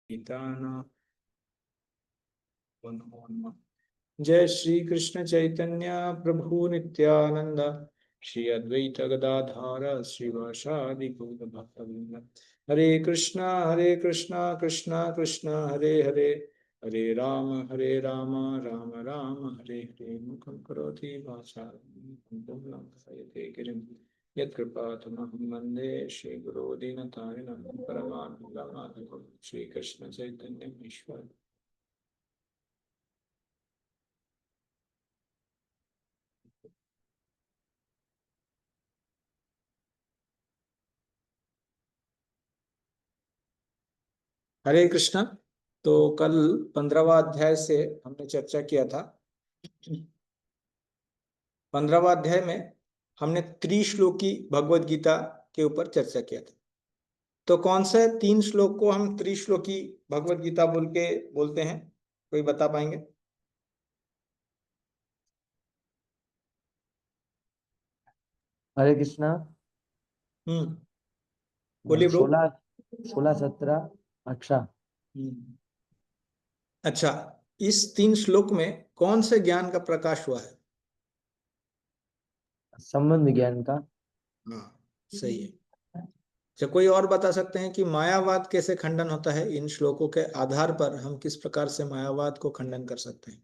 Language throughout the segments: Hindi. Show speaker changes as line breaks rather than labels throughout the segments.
गीताना नमो नमः। जय श्री कृष्ण चैतन्य प्रभु नित्यानंद, श्री अद्वैत गदाधर श्रीवासादि गौर भक्तवृंद। हरे कृष्णा कृष्णा कृष्णा हरे हरे, हरे राम राम राम हरे हरे। मुखं करोति वाचालं गिरिं यत्कृपातमहं वन्दे श्रीगुरो दीनतारिणं परमानन्दमाधवं। श्रीकृष्ण चैतन्य ईश्वर। हरे कृष्णा। तो कल 15वां अध्याय से हमने चर्चा किया था। 15वां अध्याय में हमने त्रिश्लोकी भगवत गीता के ऊपर चर्चा किया था। तो कौन से 3 श्लोक को हम त्रिश्लोकी भगवत गीता बोल के बोलते हैं, कोई बता पाएंगे?
हरे कृष्णा।
बोलिए ब्रो।
16, 17, 18।
अच्छा, इस 3 श्लोक में कौन से ज्ञान का प्रकाश हुआ है?
संबंध ज्ञान का।
हाँ, सही है। क्या कोई और बता सकते हैं कि मायावाद कैसे खंडन होता है? इन श्लोकों के आधार पर हम किस प्रकार से मायावाद को खंडन कर सकते हैं?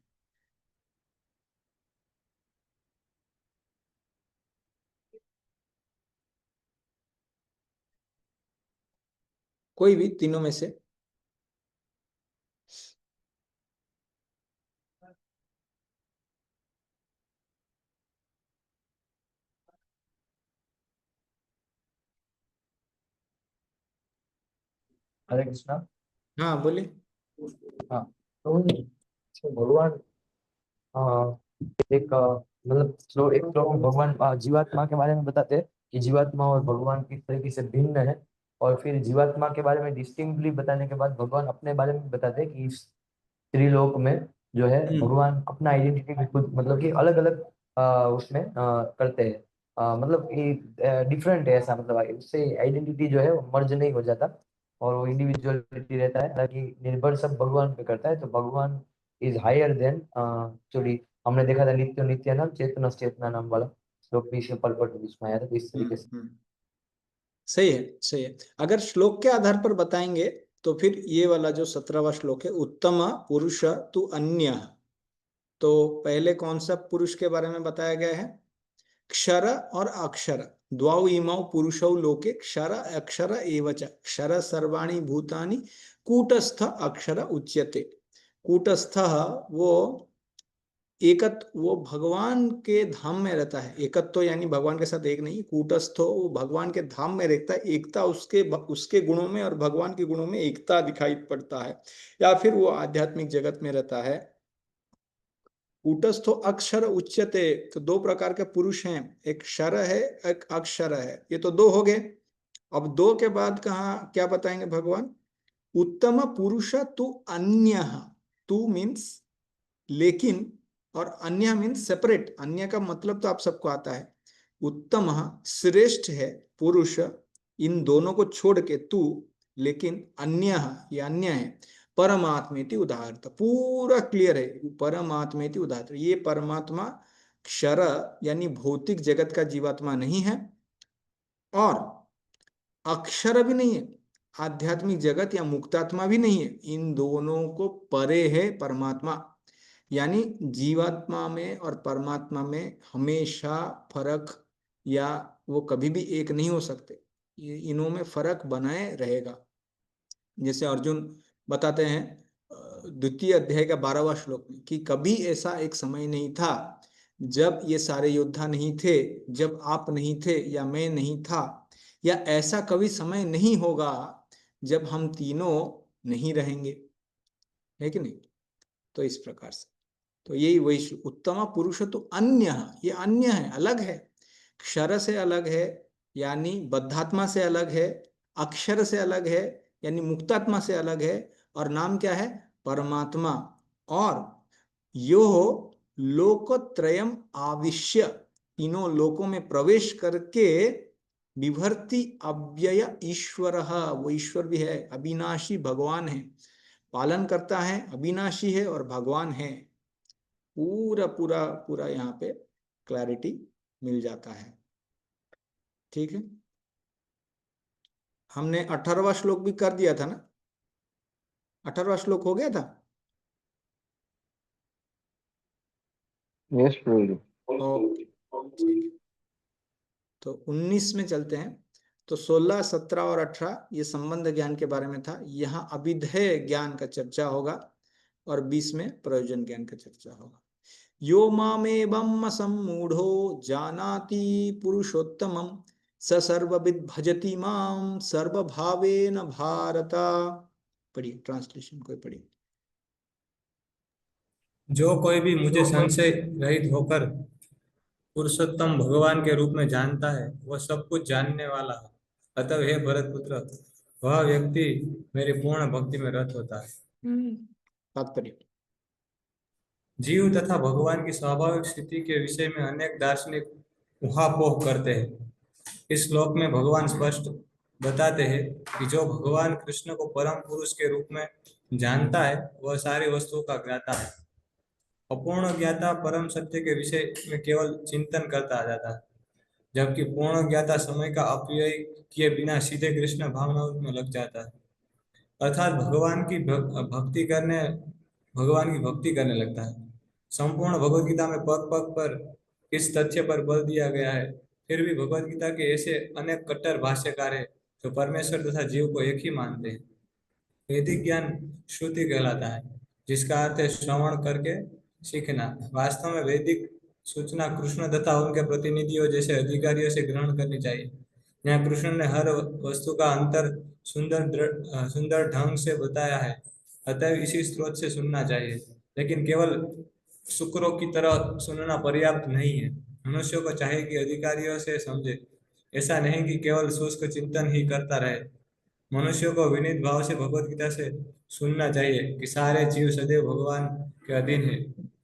कोई भी तीनों में से।
हरे कृष्णा।
हाँ बोलिए।
हाँ, तो भगवान मतलब एक श्लोक में भगवान जीवात्मा के बारे में बताते हैं कि जीवात्मा और भगवान किस तरीके से भिन्न है। और फिर जीवात्मा के बारे में डिस्टिंक्टली बताने के बाद भगवान अपने बारे में बताते हैं कि इस त्रिलोक में जो है
हम्म
भगवान अपना आइडेंटिटी भी खुद मतलब कि अलग अलग उसमें करते हैं। मतलब कि डिफरेंट है ऐसा, मतलब उससे आइडेंटिटी जो है वो मर्ज नहीं हो जाता और वो इंडिविजुअलिटी रहता है, ताकि निर्भर सब भगवान पे करता है। तो भगवान इज हायर देन एक्चुअली। हमने देखा था नित्य नित्यानंद चेतना चेतना नाम वाला श्लोक भी इसके परपट बीच में आया था, तो इस तरीके से।
हम्म। सही है, सही है। अगर श्लोक के आधार पर बताएंगे तो फिर ये वाला जो 17वां श्लोक है, उत्तम पुरुष तु अन्य। तो पहले कौन सा पुरुष के बारे में बताया गया है? क्षर और अक्षर द्वौ इमौ पुरुषौ लोके क्षर अक्षर एवच क्षर सर्वाणि भूतानि कूटस्थ अक्षर उच्यते। कूटस्थ वो एकत्व, वो भगवान के धाम में रहता है। एकत्व यानी भगवान के साथ एक नहीं, कूटस्थ वो भगवान के धाम में रहता है। एकता उसके उसके गुणों में और भगवान के गुणों में एकता दिखाई पड़ता है, या फिर वो आध्यात्मिक जगत में रहता है। कूटस्थो अक्षर उच्यते। तो 2 प्रकार के पुरुष हैं, एक क्षर है एक अक्षर है। ये तो 2 हो गए। अब 2 के बाद कहा क्या बताएंगे भगवान? उत्तम पुरुष तु अन्य। तू मीन्स लेकिन, और अन्य मीन्स सेपरेट। अन्य का मतलब तो आप सबको आता है। उत्तम श्रेष्ठ है पुरुष, इन दोनों को छोड़ के तू, लेकिन अन्य, ये अन्य है। परमात्मेति उदाहरत, पूरा क्लियर है। परमात्मेति उदाहरत, ये परमात्मा क्षर यानी भौतिक जगत का जीवात्मा नहीं है, और अक्षर भी नहीं है, आध्यात्मिक जगत या मुक्तात्मा भी नहीं है। इन दोनों को परे है परमात्मा। यानी जीवात्मा में और परमात्मा में हमेशा फर्क, या वो कभी भी एक नहीं हो सकते। ये इनों में फर्क बनाए रहेगा। जैसे अर्जुन बताते हैं द्वितीय अध्याय का 12वां श्लोक में कि कभी ऐसा एक समय नहीं था जब ये सारे योद्धा नहीं थे, जब आप नहीं थे या मैं नहीं था, या ऐसा कभी समय नहीं होगा जब हम तीनों नहीं रहेंगे। है कि नहीं? तो इस प्रकार से, तो यही वही उत्तम पुरुष तो अन्य, ये अन्य है, अलग है। क्षर से अलग है यानी बद्धात्मा से अलग है, अक्षर से अलग है यानी मुक्तात्मा से अलग है, और नाम क्या है? परमात्मा। और यो लोकत्रयम आविश्य, तीनों लोकों में प्रवेश करके विभर्ति अव्यय ईश्वर, वो ईश्वर भी है, अविनाशी भगवान है। पालन करता है, अविनाशी है और भगवान है। पूरा पूरा पूरा यहाँ पे क्लैरिटी मिल जाता है। ठीक है, हमने 18वां श्लोक भी कर दिया था ना, 18वां श्लोक हो गया था।
यस प्रभु।
ओके, ठीक है, तो 19 में चलते हैं। तो 16, 17 और 18 ये संबंध ज्ञान के बारे में था। यहाँ अभिधेय ज्ञान का चर्चा होगा और 20 में प्रयोजन ज्ञान का चर्चा होगा। यो मामेवं सम्मूढ़ो जानाति पुरुषोत्तमं स सर्वविद् भजति मां सर्वभावेन भारत। पढ़िए, ट्रांसलेशन कोई पढ़िए।
जो कोई भी मुझे संशय रहित होकर पुरुषोत्तम भगवान के रूप में जानता है, वह सब कुछ जानने वाला है। अतः हे भरतपुत्र, वह व्यक्ति मेरी पूर्ण भक्ति में रत होता है।
तात्पर्य।
जीव तथा भगवान की स्वाभाविक स्थिति के विषय में अनेक दार्शनिक उहापोह करते हैं। इस श्लोक में भगवान स्पष्ट बताते हैं कि जो भगवान कृष्ण को परम पुरुष के रूप में जानता है, वह सारी वस्तुओं का ज्ञाता है। अपूर्ण ज्ञाता परम सत्य के विषय में केवल चिंतन करता आ जाता है, जबकि पूर्ण ज्ञाता समय का अपव्यय किए बिना सीधे कृष्ण भावनाओं में लग जाता है, अर्थात भगवान की भक्ति करने लगता है। संपूर्ण भगवत गीता में पग पग पर इस तथ्य पर बल दिया गया है। फिर भी भगवत गीता के ऐसे अनेक कट्टर भाष्यकार हैं जो परमेश्वर तथा जीव को एक ही मानते हैं। वैदिक ज्ञान श्रुति कहलाता है, जिसका अर्थ है श्रवण करके सीखना। वास्तव में वैदिक सूचना कृष्ण तथा उनके प्रतिनिधियों जैसे अधिकारियों से ग्रहण करनी चाहिए। यहाँ कृष्ण ने हर वस्तु का अंतर सुंदर ढंग से बताया है, अतः इसी स्रोत से सुनना चाहिए। लेकिन केवल शुक्रों की तरह सुनना पर्याप्त नहीं है। मनुष्यों को चाहिए कि अधिकारियों से समझे, ऐसा नहीं कि केवल शुष्क चिंतन ही करता रहे। मनुष्यों को विनीत भाव से भगवत गीता से सुनना चाहिए कि सारे जीव सदैव भगवान के अधीन है।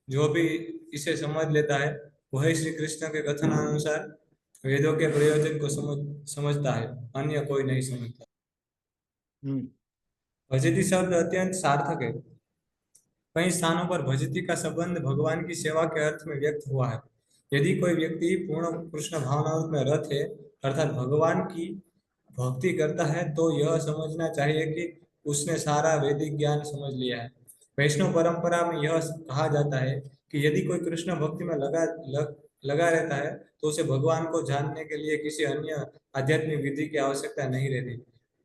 जो भी इसे समझ लेता है, वही श्री कृष्ण के कथनानुसार वेदों के प्रयोजन को समझता है, अन्य कोई नहीं समझता। भजती शब्द अत्यंत सार्थक है। कई स्थानों पर भजती का संबंध भगवान की सेवा के अर्थ में व्यक्त हुआ है। यदि कोई व्यक्ति पूर्ण कृष्ण भावनाओं में रत है, अर्थात भगवान की भक्ति करता है, तो यह समझना चाहिए कि उसने सारा वैदिक ज्ञान समझ लिया है। वैष्णव परंपरा में यह कहा जाता है कि यदि कोई कृष्ण भक्ति में लगा रहता है, तो उसे भगवान को जानने के लिए किसी अन्य आध्यात्मिक विधि की आवश्यकता नहीं रहती।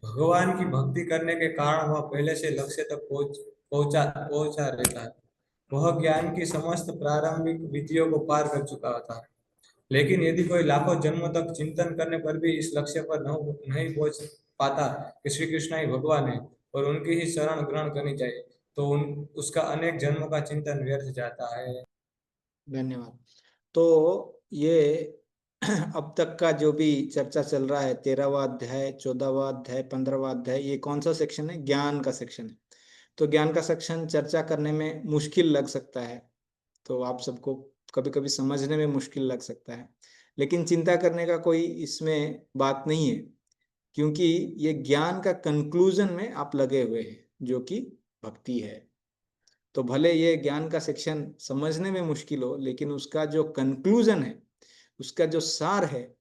भगवान की भक्ति करने के कारण वह पहले से लक्ष्य तक पहुंचा रहता है। वह ज्ञान की समस्त प्रारंभिक विधियों को पार कर चुका होता है। लेकिन यदि कोई लाखों जन्मों तक चिंतन करने पर भी इस लक्ष्य पर नहीं पहुंच पाता कि श्री कृष्ण ही भगवान है और उनकी ही शरण ग्रहण करनी चाहिए, तो उसका अनेक जन्मों का चिंतन व्यर्थ जाता है।
धन्यवाद। तो ये अब तक का जो भी चर्चा चल रहा है, 13वां अध्याय, 14वां अध्याय, 15वां अध्याय, ये कौन सा सेक्शन है? ज्ञान का सेक्शन है। तो ज्ञान का सेक्शन चर्चा करने में मुश्किल लग सकता है, तो आप सबको कभी कभी समझने में मुश्किल लग सकता है, लेकिन चिंता करने का कोई इसमें बात नहीं है, क्योंकि ये ज्ञान का कंक्लूजन में आप लगे हुए हैं, जो कि भक्ति है। तो भले ये ज्ञान का सेक्शन समझने में मुश्किल हो, लेकिन उसका जो कंक्लूजन है, उसका जो सार है,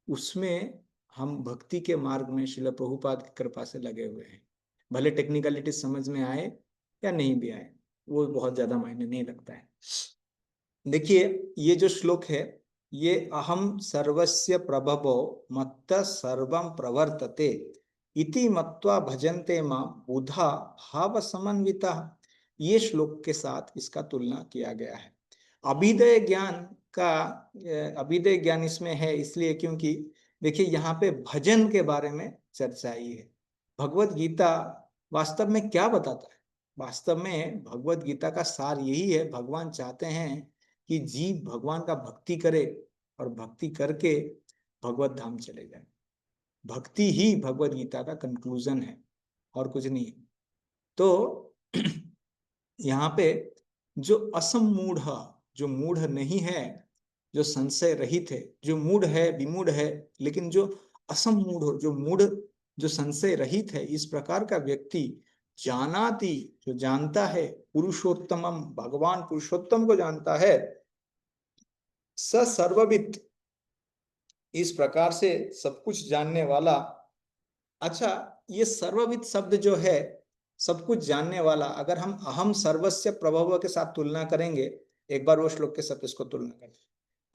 उसमें हम भक्ति के मार्ग में श्रील प्रभुपाद की कृपा से लगे हुए हैं। भले टेक्निकलिटी समझ में आए या नहीं भी आए, वो बहुत ज्यादा मायने नहीं लगता है। देखिए, ये जो श्लोक है, ये अहम सर्वस्य प्रभवो मत्त सर्वं प्रवर्तते इति मत्वा भजन्ते मां बुधा भाव समन्विता, ये श्लोक के साथ इसका तुलना किया गया है। अभिदय ज्ञान इसमें है इसलिए क्योंकि देखिए, यहाँ पे भजन के बारे में चर्चा आई है। भगवत गीता वास्तव में क्या बताता है? वास्तव में भगवत गीता का सार यही है, भगवान चाहते हैं कि जीव भगवान का भक्ति करे और भक्ति करके भगवत धाम चले जाए। भक्ति ही भगवत गीता का कंक्लूजन है और कुछ नहीं। तो यहाँ पे जो असमूढ़, जो मूढ़ नहीं है, जो संशय रहित है, जो मूढ़ है, विमूढ़ है, लेकिन जो असमूढ़, जो मूढ़, जो संशय रहित है, इस प्रकार का व्यक्ति जानाति, जो जानता है, पुरुषोत्तमम, भगवान पुरुषोत्तम को जानता है, स सर्वविद, इस प्रकार से सब कुछ जानने वाला। अच्छा, ये सर्वविद शब्द जो है, सब कुछ जानने वाला, अगर हम अहम सर्वस्य प्रभव के साथ तुलना करेंगे, एक बार वो श्लोक के साथ इसको तुलना करें।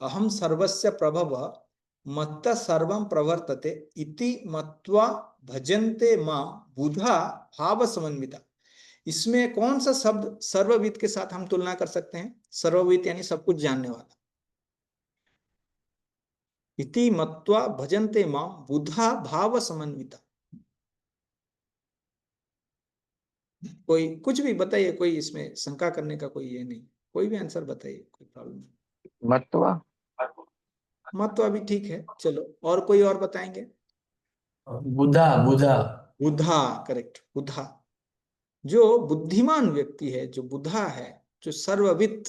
अहम सर्वस्य प्रभव मत्त सर्वं प्रवर्तते इति मत्वा भजन्ते मां बुधा भाव समन्विता। इसमें कौन सा शब्द सर्वविद के साथ हम तुलना कर सकते हैं? सर्वविद यानी सब कुछ जानने वाला। इति मत्वा भजन्ते मां बुधा भाव समन्विता। कोई कुछ भी बताइए, कोई इसमें शंका करने का कोई ये नहीं, कोई भी आंसर बताइए, कोई प्रॉब्लम नहीं।
मत्वा
मत्वा भी ठीक है, चलो और कोई और बताएंगे?
बुधा बुधा
बुधा, करेक्ट, बुधा। जो बुद्धिमान व्यक्ति है, जो बुधा है, जो सर्वविद,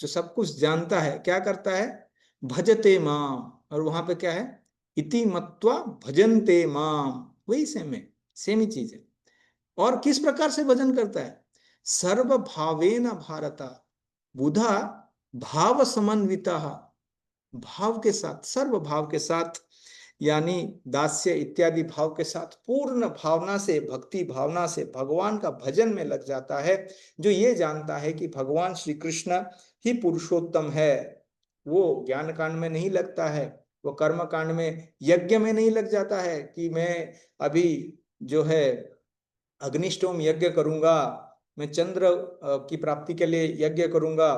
जो सब कुछ जानता है, क्या करता है? भजते माम, और वहां पे क्या है? इति मत्वा भजन्ते माम, वही सेम है, सेम ही चीज है। और किस प्रकार से भजन करता है? सर्व भावेन भारता, बुधा भाव समन्विता, भाव के साथ, सर्व भाव के साथ, यानी दास्य इत्यादि भाव के साथ, पूर्ण भावना से, भक्ति भावना से भगवान का भजन में लग जाता है। जो ये जानता है कि भगवान श्री कृष्ण ही पुरुषोत्तम है, वो ज्ञान कांड में नहीं लगता है, वो कर्म कांड में, यज्ञ में नहीं लग जाता है कि मैं अभी जो है अग्निष्टोम यज्ञ करूंगा, मैं चंद्र की प्राप्ति के लिए यज्ञ करूंगा,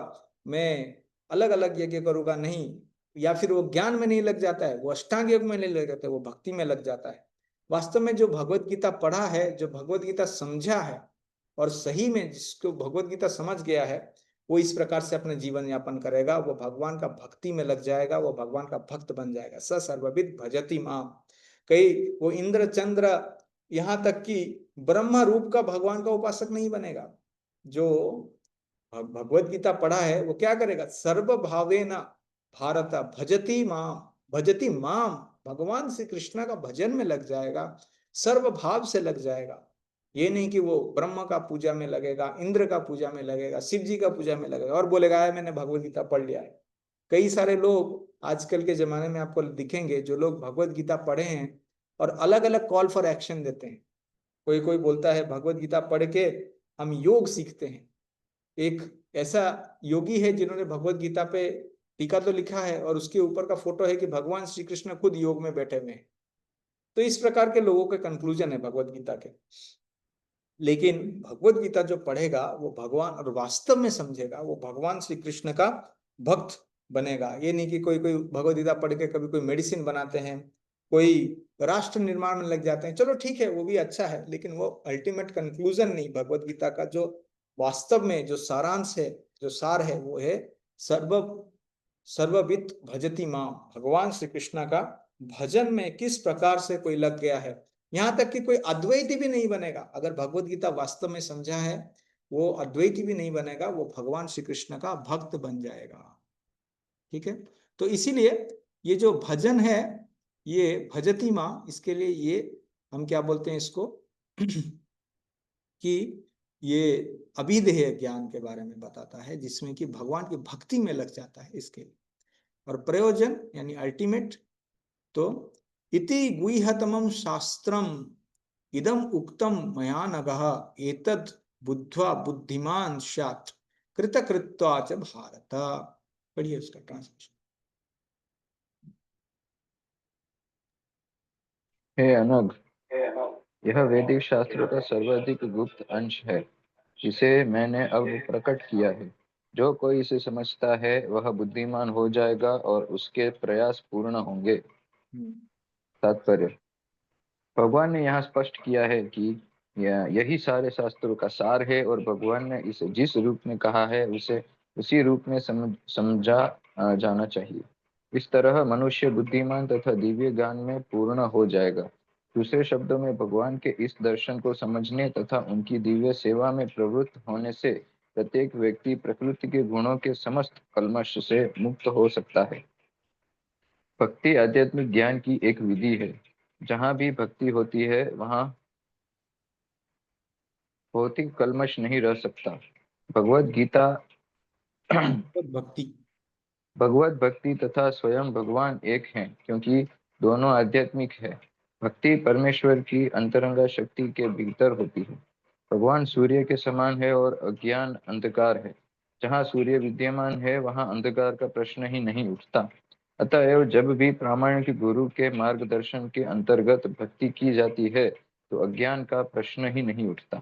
मैं अलग अलग यज्ञ करूंगा, नहीं। या फिर वो ज्ञान में नहीं लग जाता है, वो अष्टांग योग में नहीं लग जाता है, वो भक्ति में लग जाता है। वास्तव में जो भगवत गीता पढ़ा है, जो भगवत गीता समझा है, और सही में जिसको भगवत गीता समझ गया है, वो इस प्रकार से अपने जीवन यापन करेगा, वो भगवान का भक्ति में लग जाएगा, वो भगवान का भक्त बन जाएगा। स सर्वविद भजति माम। कई वो इंद्र चंद्र, यहाँ तक कि ब्रह्म रूप का भगवान का उपासक नहीं बनेगा। जो भगवत गीता पढ़ा है वो क्या करेगा? सर्व भावेन भारत भजति माम, भजति माम, भगवान श्री कृष्ण का भजन में लग जाएगा, सर्व भाव से लग जाएगा। ये नहीं कि वो ब्रह्म का पूजा में लगेगा, इंद्र का पूजा में लगेगा, शिव जी का पूजा में लगेगा और बोलेगा है मैंने भगवत गीता पढ़ लिया है। कई सारे लोग आजकल के जमाने में आपको दिखेंगे, जो लोग भगवत गीता पढ़े हैं और अलग अलग कॉल फॉर एक्शन देते हैं। कोई कोई बोलता है भगवत गीता पढ़ के हम योग सीखते हैं। एक ऐसा योगी है जिन्होंने भगवत गीता पे टीका तो लिखा है और उसके ऊपर का फोटो है कि भगवान श्री कृष्ण खुद योग में बैठे हुए हैं। तो इस प्रकार के लोगों के कंक्लूजन है भगवत गीता के। लेकिन भगवत गीता जो पढ़ेगा वो भगवान और वास्तव में समझेगा, वो भगवान श्री कृष्ण का भक्त बनेगा। ये नहीं कि कोई कोई भगवत गीता पढ़ के कभी कोई मेडिसिन बनाते हैं, कोई राष्ट्र निर्माण में लग जाते हैं, चलो ठीक है वो भी अच्छा है, लेकिन वो अल्टीमेट कंक्लूजन नहीं। भगवत गीता का जो वास्तव में जो सारांश है, जो सार है, वो है सर्वविद भजति मां, भगवान श्री कृष्ण का भजन में किस प्रकार से कोई लग गया है। यहाँ तक कि कोई अद्वैती भी नहीं बनेगा। अगर भगवत गीता वास्तव में समझा है, वो अद्वैती भी नहीं बनेगा, वो भगवान श्री कृष्ण का भक्त बन जाएगा। ठीक है, तो इसीलिए ये जो भजन है, ये भजति मां, इसके लिए ये हम क्या बोलते हैं इसको कि ये अभिधेय ज्ञान के बारे में बताता है, जिसमें कि भगवान की भक्ति में लग जाता है इसके लिए। और प्रयोजन यानी अल्टीमेट, तो इति गुह्यतमं शास्त्रम इदम उक्तम मया नघः एतद् बुद्ध्वा बुद्धिमान स्यात् कृतकृत्वा च भारत। पढ़िए उसका ट्रांसलेशन।
हे अनघ, यह वैदिक शास्त्र का सर्वाधिक गुप्त अंश है जिसे मैंने अब प्रकट किया है। जो कोई इसे समझता है वह बुद्धिमान हो जाएगा और उसके प्रयास पूर्ण होंगे। तात्पर्य, भगवान ने यहाँ स्पष्ट किया है कि यही सारे शास्त्रों का सार है और भगवान ने इसे जिस रूप में कहा है उसे उसी रूप में समझा जाना चाहिए। इस तरह मनुष्य बुद्धिमान तथा दिव्य ज्ञान में पूर्ण हो जाएगा। दूसरे शब्दों में, भगवान के इस दर्शन को समझने तथा उनकी दिव्य सेवा में प्रवृत्त होने से प्रत्येक व्यक्ति प्रकृति के गुणों के समस्त कल्मश से मुक्त हो सकता है। भक्ति आध्यात्मिक ज्ञान की एक विधि है। जहाँ भी भक्ति होती है वहाँ भौतिक कल्मश नहीं रह सकता। भगवत गीता
भक्ति
भगवत भक्ति तथा स्वयं भगवान एक हैं, क्योंकि दोनों आध्यात्मिक है। भक्ति परमेश्वर की अंतरंगा शक्ति के भीतर होती है। भगवान सूर्य के समान है और अज्ञान अंधकार है। जहाँ सूर्य विद्यमान है वहाँ अंधकार का प्रश्न ही नहीं उठता। अतएव जब भी प्रामाणिक गुरु के मार्गदर्शन के अंतर्गत भक्ति की जाती है तो अज्ञान का प्रश्न ही नहीं उठता।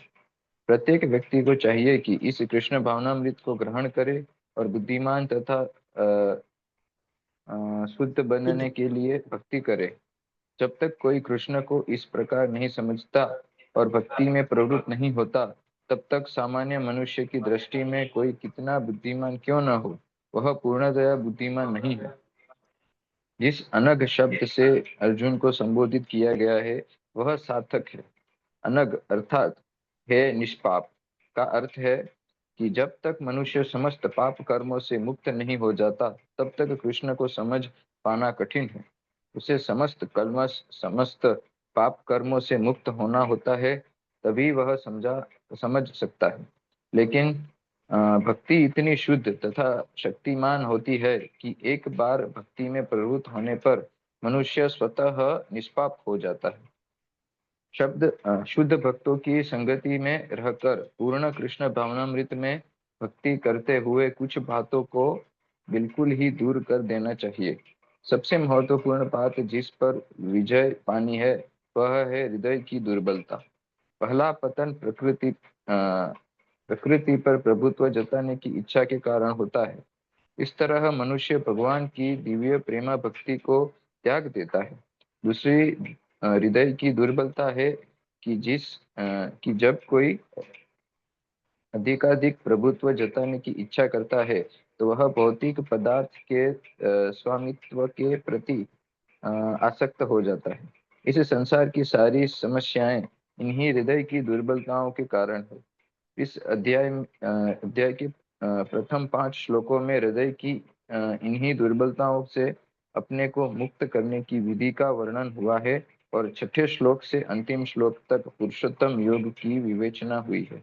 प्रत्येक व्यक्ति को चाहिए कि इस कृष्ण भावनामृत को ग्रहण करे और बुद्धिमान तथा शुद्ध बनने के लिए भक्ति करे। जब तक कोई कृष्ण को इस प्रकार नहीं समझता और भक्ति में प्रवृत्त नहीं होता, तब तक सामान्य मनुष्य की दृष्टि में कोई कितना बुद्धिमान क्यों न हो, वह पूर्णतया बुद्धिमान नहीं है। जिस अनग शब्द से अर्जुन को संबोधित किया गया है वह सार्थक है। अनग अर्थात है निष्पाप का अर्थ है कि जब तक मनुष्य समस्त पाप कर्मों से मुक्त नहीं हो जाता तब तक कृष्ण को समझ पाना कठिन है। उसे समस्त कल्मश समस्त पाप कर्मों से मुक्त होना होता है, तभी वह समझ सकता है। लेकिन भक्ति इतनी शुद्ध तथा शक्तिमान होती है कि एक बार भक्ति में प्रवृत्त होने पर मनुष्य स्वतः निष्पाप हो जाता है। शुद्ध भक्तों की संगति में रहकर पूर्ण कृष्ण भावनामृत में भक्ति करते हुए कुछ बातों को बिल्कुल ही दूर कर देना चाहिए। सबसे महत्वपूर्ण बात जिस पर विजय पानी है वह है हृदय की दुर्बलता। पहला पतन प्रकृति पर प्रभुत्व जताने की इच्छा के कारण होता है। इस तरह मनुष्य भगवान की दिव्य प्रेमा भक्ति को त्याग देता है। दूसरी हृदय की दुर्बलता है कि जब कोई अधिकाधिक प्रभुत्व जताने की इच्छा करता है तो वह भौतिक पदार्थ के स्वामित्व के प्रति आसक्त हो जाता है। इस संसार की सारी समस्याएं इन्हीं हृदय की दुर्बलताओं के कारण है। इस अध्याय के प्रथम 5 श्लोकों में हृदय की इन्हीं दुर्बलताओं से अपने को मुक्त करने की विधि का वर्णन हुआ है और 6ठे श्लोक से अंतिम श्लोक तक पुरुषोत्तम योग की विवेचना हुई है।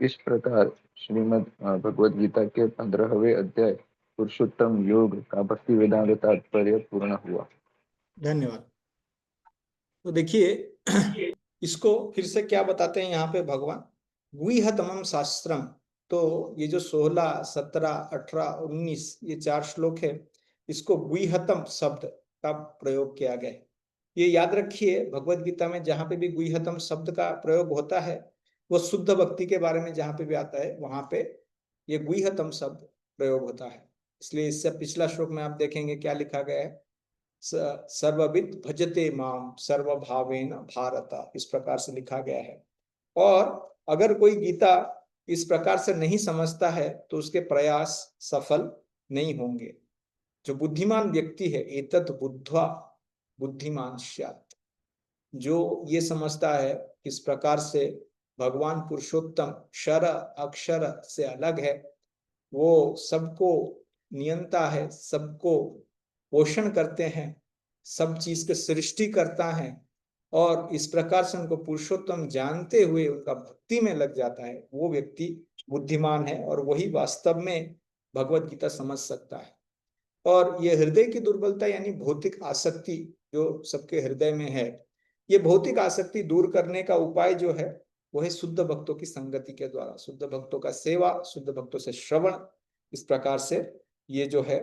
इस प्रकार श्रीमद् भगवद गीता के 15वें अध्याय पुरुषोत्तम योग का भक्ति वेदांत तात्पर्य पूर्ण हुआ।
धन्यवाद। तो देखिए इसको फिर से क्या बताते हैं यहाँ पे भगवान, गुह्यतमम शास्त्रम। तो ये जो 16, 17, 18, 19 ये 4 श्लोक है, इसको गुह्यतम शब्द का प्रयोग किया गया है। ये याद रखिए, भगवत गीता में जहाँ पे भी गुह्यतम शब्द का प्रयोग होता है वो शुद्ध भक्ति के बारे में जहाँ पे भी आता है वहां पे ये गुह्यतम शब्द प्रयोग होता है। इसलिए इससे पिछला श्लोक में आप देखेंगे क्या लिखा गया है, सर्वविद भजते माम सर्वभावेन भारत, इस प्रकार से लिखा गया है। और अगर कोई गीता इस प्रकार से नहीं समझता है तो उसके प्रयास सफल नहीं होंगे। जो बुद्धिमान व्यक्ति है, एतत् बुद्ध्वा बुद्धिमान स्यात्, जो ये समझता है किस प्रकार से भगवान पुरुषोत्तम क्षर अक्षर से अलग है, वो सबको नियंता है, सबको पोषण करते हैं, सब चीज के सृष्टि करता है, और इस प्रकार से उनको पुरुषोत्तम जानते हुए उनका भक्ति में लग जाता है, वो व्यक्ति बुद्धिमान है और वही वास्तव में भगवत गीता समझ सकता है। और ये हृदय की दुर्बलता यानी भौतिक आसक्ति जो सबके हृदय में है, ये भौतिक आसक्ति दूर करने का उपाय जो है वो है शुद्ध भक्तों की संगति के द्वारा, शुद्ध भक्तों का सेवा, शुद्ध भक्तों से श्रवण। इस प्रकार से ये जो है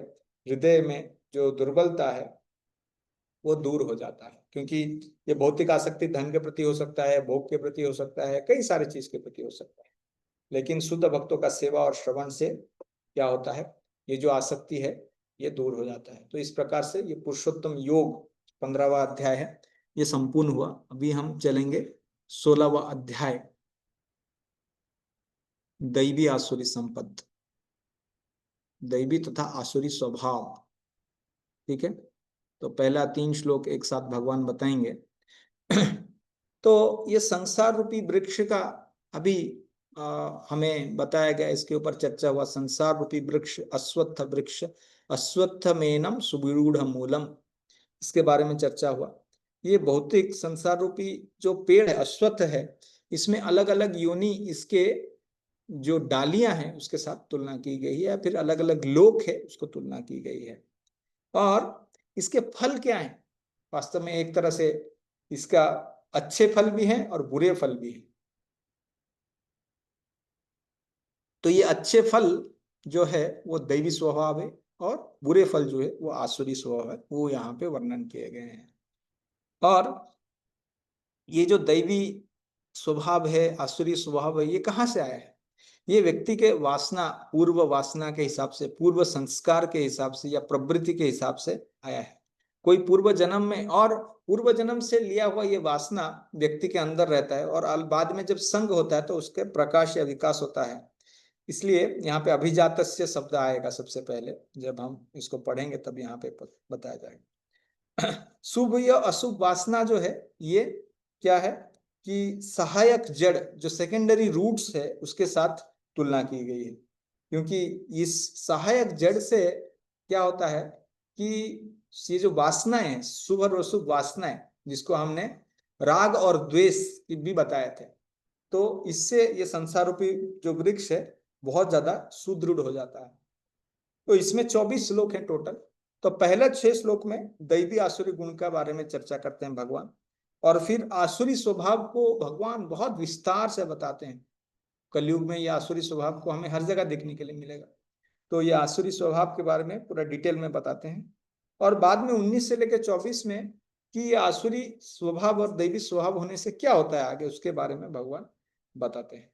हृदय में जो दुर्बलता है वो दूर हो जाता है। क्योंकि ये भौतिक आसक्ति धन के प्रति हो सकता है, भोग के प्रति हो सकता है, कई सारी चीज के प्रति हो सकता है, लेकिन शुद्ध भक्तों का सेवा और श्रवण से क्या होता है, ये जो आसक्ति है ये दूर हो जाता है। तो इस प्रकार से ये पुरुषोत्तम योग 15वां अध्याय है, ये संपूर्ण हुआ। अभी हम चलेंगे 16वां अध्याय, दैवी आसुरी संपद, दैवी तथा आसुरी स्वभाव। ठीक है, तो पहला 3 श्लोक एक साथ भगवान बताएंगे। तो ये संसार रूपी वृक्ष का अभी हमें बताया गया, इसके ऊपर चर्चा हुआ। संसार रूपी वृक्ष अश्वत्थ वृक्ष, अश्वत्थमेनम सुविरूढ़ मूलम, इसके बारे में चर्चा हुआ। ये भौतिक संसार रूपी जो पेड़ है, अश्वत्थ है, इसमें अलग अलग योनि, इसके जो डालियां हैं उसके साथ तुलना की गई है, या फिर अलग अलग लोक है उसको तुलना की गई है। और इसके फल क्या है? वास्तव में एक तरह से इसका अच्छे फल भी हैं और बुरे फल भी हैं। तो ये अच्छे फल जो है वो दैवी स्वभाव है, और बुरे फल जो है वो आसुरी स्वभाव है, वो यहाँ पे वर्णन किए गए हैं। और ये जो दैवी स्वभाव है, आसुरी स्वभाव है, ये कहाँ से आया है? ये व्यक्ति के वासना, पूर्व वासना के हिसाब से, पूर्व संस्कार के हिसाब से, या प्रवृत्ति के हिसाब से आया है। कोई पूर्व जन्म में, और पूर्व जन्म से लिया हुआ ये वासना व्यक्ति के अंदर रहता है, और बाद में जब संग होता है तो उसके प्रकाश या विकास होता है। इसलिए यहाँ पे अभिजातस्य शब्द आएगा सबसे पहले, जब हम इसको पढ़ेंगे तब यहाँ पे बताया जाएगा। शुभ या अशुभ वासना जो है ये क्या है कि सहायक जड़, जो सेकेंडरी रूट्स है, उसके साथ तुलना की गई है। क्योंकि इस सहायक जड़ से क्या होता है कि ये जो वासनाएं हैं, शुभ और अशुभ वासनाएं, जिसको हमने राग और द्वेष भी बताए थे, तो इससे ये संसार रूपी जो वृक्ष है बहुत ज्यादा सुदृढ़ हो जाता है। तो इसमें 24 श्लोक हैं टोटल। तो पहले 6 श्लोक में दैवी आसुरी गुण के बारे में चर्चा करते हैं भगवान, और फिर आसुरी स्वभाव को भगवान बहुत विस्तार से बताते हैं। कलयुग में ये आसुरी स्वभाव को हमें हर जगह देखने के लिए मिलेगा। तो ये आसुरी स्वभाव के बारे में पूरा डिटेल में बताते हैं, और बाद में 19 से लेकर 24 में कि ये आसुरी स्वभाव और दैवी स्वभाव होने से क्या होता है आगे, उसके बारे में भगवान बताते हैं।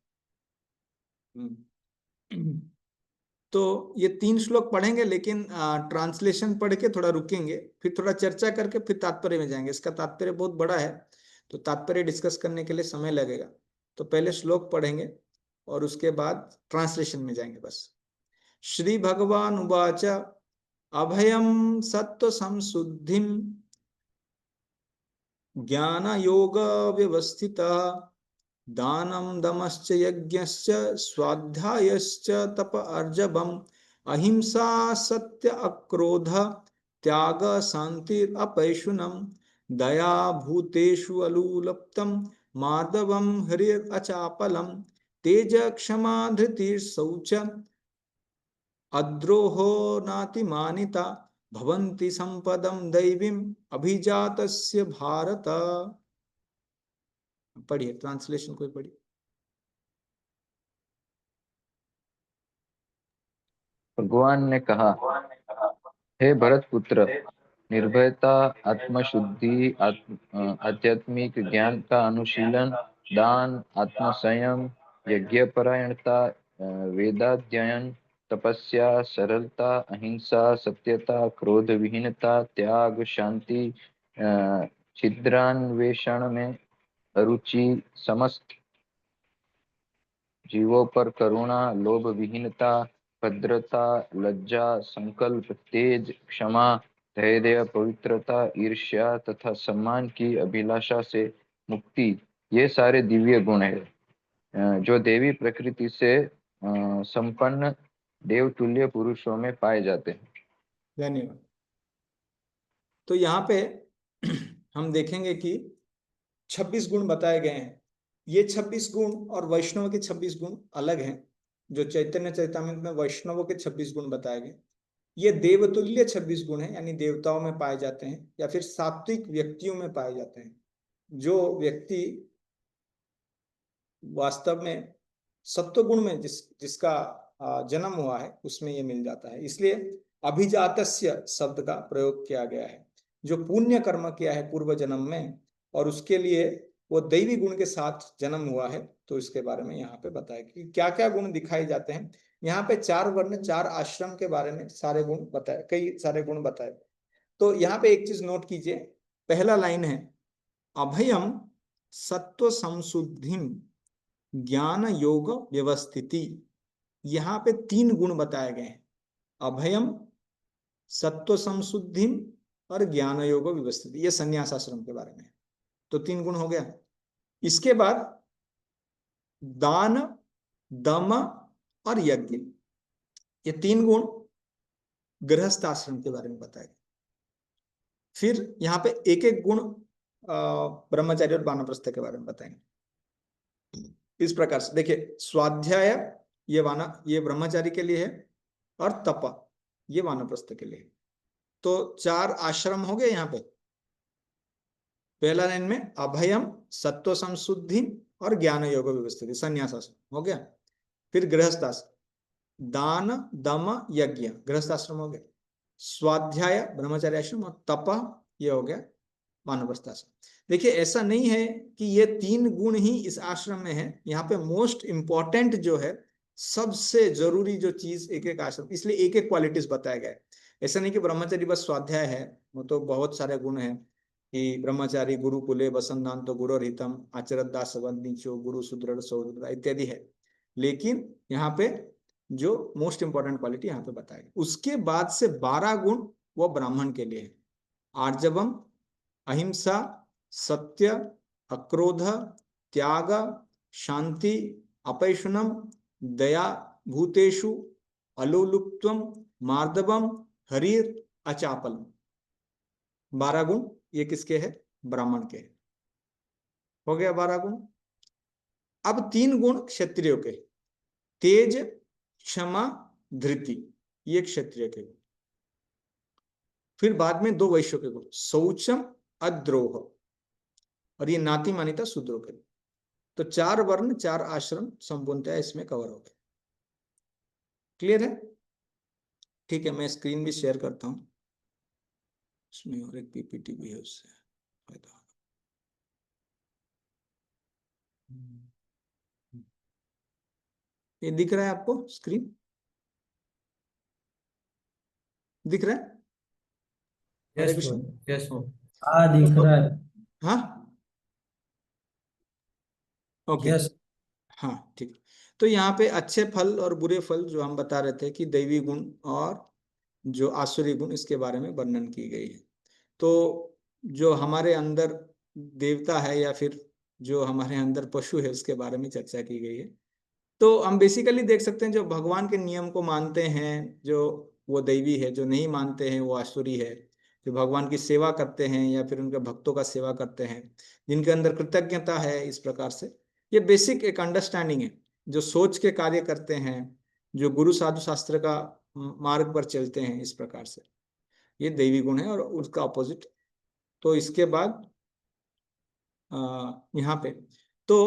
तो ये 3 श्लोक पढ़ेंगे, लेकिन ट्रांसलेशन पढ़ के थोड़ा रुकेंगे, फिर थोड़ा चर्चा करके फिर तात्पर्य में जाएंगे। इसका तात्पर्य बहुत बड़ा है, तो तात्पर्य डिस्कस करने के लिए समय लगेगा। तो पहले श्लोक पढ़ेंगे और उसके बाद ट्रांसलेशन में जाएंगे बस। श्री भगवान उवाच अभयम सत्व संशुद्धिम ज्ञान योग व्यवस्थिता दानम दमश्च यज्ञश्च स्वाध्यायश्च तप अर्जवम् अहिंसा सत्य अक्रोध त्याग शांतिर अपैशुनम दया भूतेषु अलूलप्तम मार्दवम हरिर अचापलम तेज क्षमा धृतिर शौच अद्रोहो नातिमानिता भवन्ति संपदम दैवीम अभिजातस्य भारत। पढ़िए ट्रांसलेशन कोई पढ़िए।
भगवान ने कहा, हे भरत पुत्र, निर्भयता, आत्मशुद्धि, आध्यात्मिक ज्ञान का अनुशीलन, दान, आत्मसंयम, यज्ञपरायणता, वेदाध्ययन, तपस्या, सरलता, अहिंसा, सत्यता, क्रोध विहीनता, त्याग, शांति, छिद्रान्वेषण में अरुचि, समस्त जीवों पर करुणा, लोभ विहीनता, भद्रता, लज्जा, संकल्प, तेज, क्षमा, धैर्य, पवित्रता, ईर्ष्या तथा सम्मान की अभिलाषा से मुक्ति, ये सारे दिव्य गुण है जो देवी प्रकृति से संपन्न देवतुल्य पुरुषों में पाए जाते हैं।
धन्यवाद। तो यहाँ पे हम देखेंगे कि 26 गुण बताए गए हैं। ये 26 गुण और वैष्णव के 26 गुण अलग हैं। जो चैतन्य चैतामृत में वैष्णवों के 26 गुण बताए गए, ये देवतुल्य 26 गुण हैं, यानी देवताओं में पाए जाते हैं, या फिर सात्विक व्यक्तियों में पाए जाते हैं। जो व्यक्ति वास्तव में सत्व गुण में जिसका जन्म हुआ है, उसमें ये मिल जाता है। इसलिए अभिजातस्य शब्द का प्रयोग किया गया है। जो पुण्य कर्म किया है पूर्व जन्म में, और उसके लिए वो दैवी गुण के साथ जन्म हुआ है, तो इसके बारे में यहाँ पे बताया कि क्या क्या गुण दिखाए जाते हैं। यहाँ पे 4 वर्ण 4 आश्रम के बारे में सारे गुण बताए, कई सारे गुण बताए। तो यहाँ पे एक चीज नोट कीजिए, पहला लाइन है अभयम सत्व संशुद्धिम ज्ञान योग व्यवस्थिति। यहाँ पे 3 गुण बताए गए हैं, अभयम, सत्व संशुद्धि और ज्ञान योग व्यवस्थिति। ये संन्यास आश्रम के बारे में है। तो 3 गुण हो गया। इसके बाद दान, दम और यज्ञ, ये 3 गुण गृहस्थ आश्रम के बारे में बताए गए। फिर यहाँ पे एक एक गुण ब्रह्मचारी और वानप्रस्थ के बारे में बताएंगे। इस प्रकार से देखिए, स्वाध्याय ये ब्रह्मचारी के लिए है और तप ये वानप्रस्थ के लिए है। तो 4 आश्रम हो गए यहाँ पे। पहला लाइन में अभयम, सत्व संशुद्धि और ज्ञान योग व्यवस्थित, संन्यास आश्रम हो गया। फिर गृहस्थाश्रम, दान दम यज्ञ गृहस्थाश्रम हो गया। स्वाध्याय ब्रह्मचार्य आश्रम और तप ये हो गया वानप्रस्थ आश्रम। देखिए, ऐसा नहीं है कि ये 3 गुण ही इस आश्रम में है। यहाँ पे मोस्ट इंपॉर्टेंट जो है, सबसे जरूरी जो चीज एक एक आश्रम, इसलिए एक एक क्वालिटीज बताया गया है। ऐसा नहीं कि ब्रह्मचारी बस स्वाध्याय है, वो तो बहुत सारे गुण हैं कि ब्रह्मचारी गुरुकुले वसंतान तो गुरु हितम आचरत दास नीचो गुरु सुदृढ़ सौदृढ़ इत्यादि है। लेकिन यहाँ पे जो मोस्ट इंपॉर्टेंट क्वालिटी यहाँ पे बताया, उसके बाद से 12 गुण वो ब्राह्मण के लिए है। आर्जवम, अहिंसा, सत्य, अक्रोध, त्याग, शांति, अपैशुनम, दया, भूतेषु, अलोलुप्त्वम, मार्दवम, हरिर, अचापलम। 12 गुण ये किसके है? ब्राह्मण के। हो गया 12 गुण। अब 3 गुण क्षत्रियो के, तेज, क्षमा, धृति, ये क्षत्रिय के गुण। फिर बाद में 2 वैश्यों के गुण, शौचम, अद्रोह, और ये नाती मानिता शूद्रों के लिए। तो 4 वर्ण 4 आश्रम संपूर्णतया इसमें कवर हो गए। क्लियर है? ठीक है, मैं स्क्रीन भी शेयर करता हूं, इसमें और एक पीपीटी भी है, उससे फायदा। ये दिख रहा है आपको स्क्रीन? दिख रहा है? हरे कृष्ण।
यस
हाँ दिख रहा है।
हाँ, ओके।
यस।
हाँ ठीक है। तो यहाँ पे अच्छे फल और बुरे फल जो हम बता रहे थे कि दैवी गुण और जो आसुरी गुण, इसके बारे में वर्णन की गई है। तो जो हमारे अंदर देवता है या फिर जो हमारे अंदर पशु है, उसके बारे में चर्चा की गई है। तो हम बेसिकली देख सकते हैं, जो भगवान के नियम को मानते हैं जो वो दैवी है, जो नहीं मानते हैं वो आसुरी है। जो भगवान की सेवा करते हैं या फिर उनके भक्तों का सेवा करते हैं, जिनके अंदर कृतज्ञता है, इस प्रकार से ये बेसिक एक अंडरस्टैंडिंग है। जो सोच के कार्य करते हैं, जो गुरु साधु शास्त्र का मार्ग पर चलते हैं, इस प्रकार से ये दैवी गुण है और उसका ऑपोजिट। तो इसके बाद यहाँ पे तो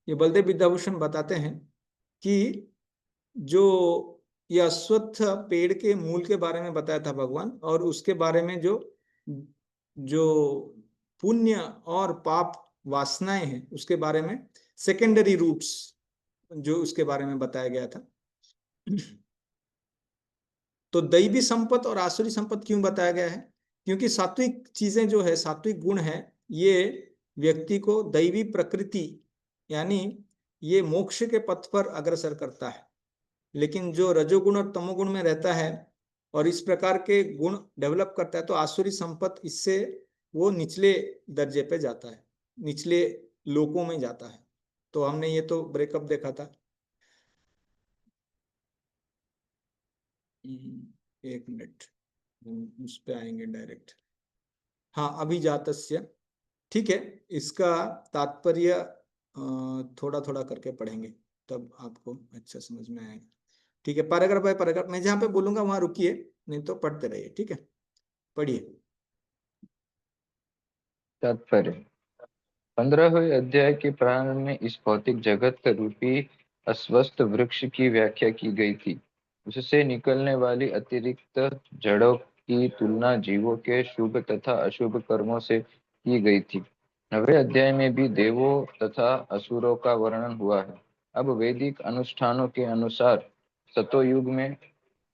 ये बलदेव विद्याभूषण बताते हैं कि जो ये अश्वत्थ पेड़ के मूल के बारे में बताया था भगवान, और उसके बारे में जो जो पुण्य और पाप वासनाएं हैं, उसके बारे में सेकेंडरी रूट्स जो उसके बारे में बताया गया था। तो दैवी संपत्ति और आसुरी संपत्ति क्यों बताया गया है? क्योंकि सात्विक चीजें जो है, सात्विक गुण है, ये व्यक्ति को दैवी प्रकृति यानी ये मोक्ष के पथ पर अग्रसर करता है। लेकिन जो रजोगुण और तमोगुण में रहता है और इस प्रकार के गुण डेवलप करता है, तो आसुरी संपत्ति इससे वो निचले दर्जे पे जाता है, निचले लोकों में जाता है। तो हमने ये तो ब्रेकअप देखा था। एक मिनट, उस पे आएंगे डायरेक्ट। हाँ, अभिजातस्य, ठीक है। इसका तात्पर्य थोड़ा थोड़ा करके पढ़ेंगे, तब आपको अच्छा समझ में आएगा। ठीक है, पैराग्राफ बाय पैराग्राफ, मैं जहाँ पे बोलूंगा वहां रुकिए, नहीं तो पढ़ते रहिए। ठीक है, पढ़िए।
तात्पर्य 15वें अध्याय के प्रारंभ में इस भौतिक जगत रूपी अस्वस्थ वृक्ष की व्याख्या की गई थी। उससे निकलने वाली अतिरिक्त जड़ों की तुलना जीवों के शुभ तथा अशुभ कर्मों से की गई थी। 9वें अध्याय में भी देवों तथा असुरों का वर्णन हुआ है। अब वैदिक अनुष्ठानों के अनुसार सतोयुग में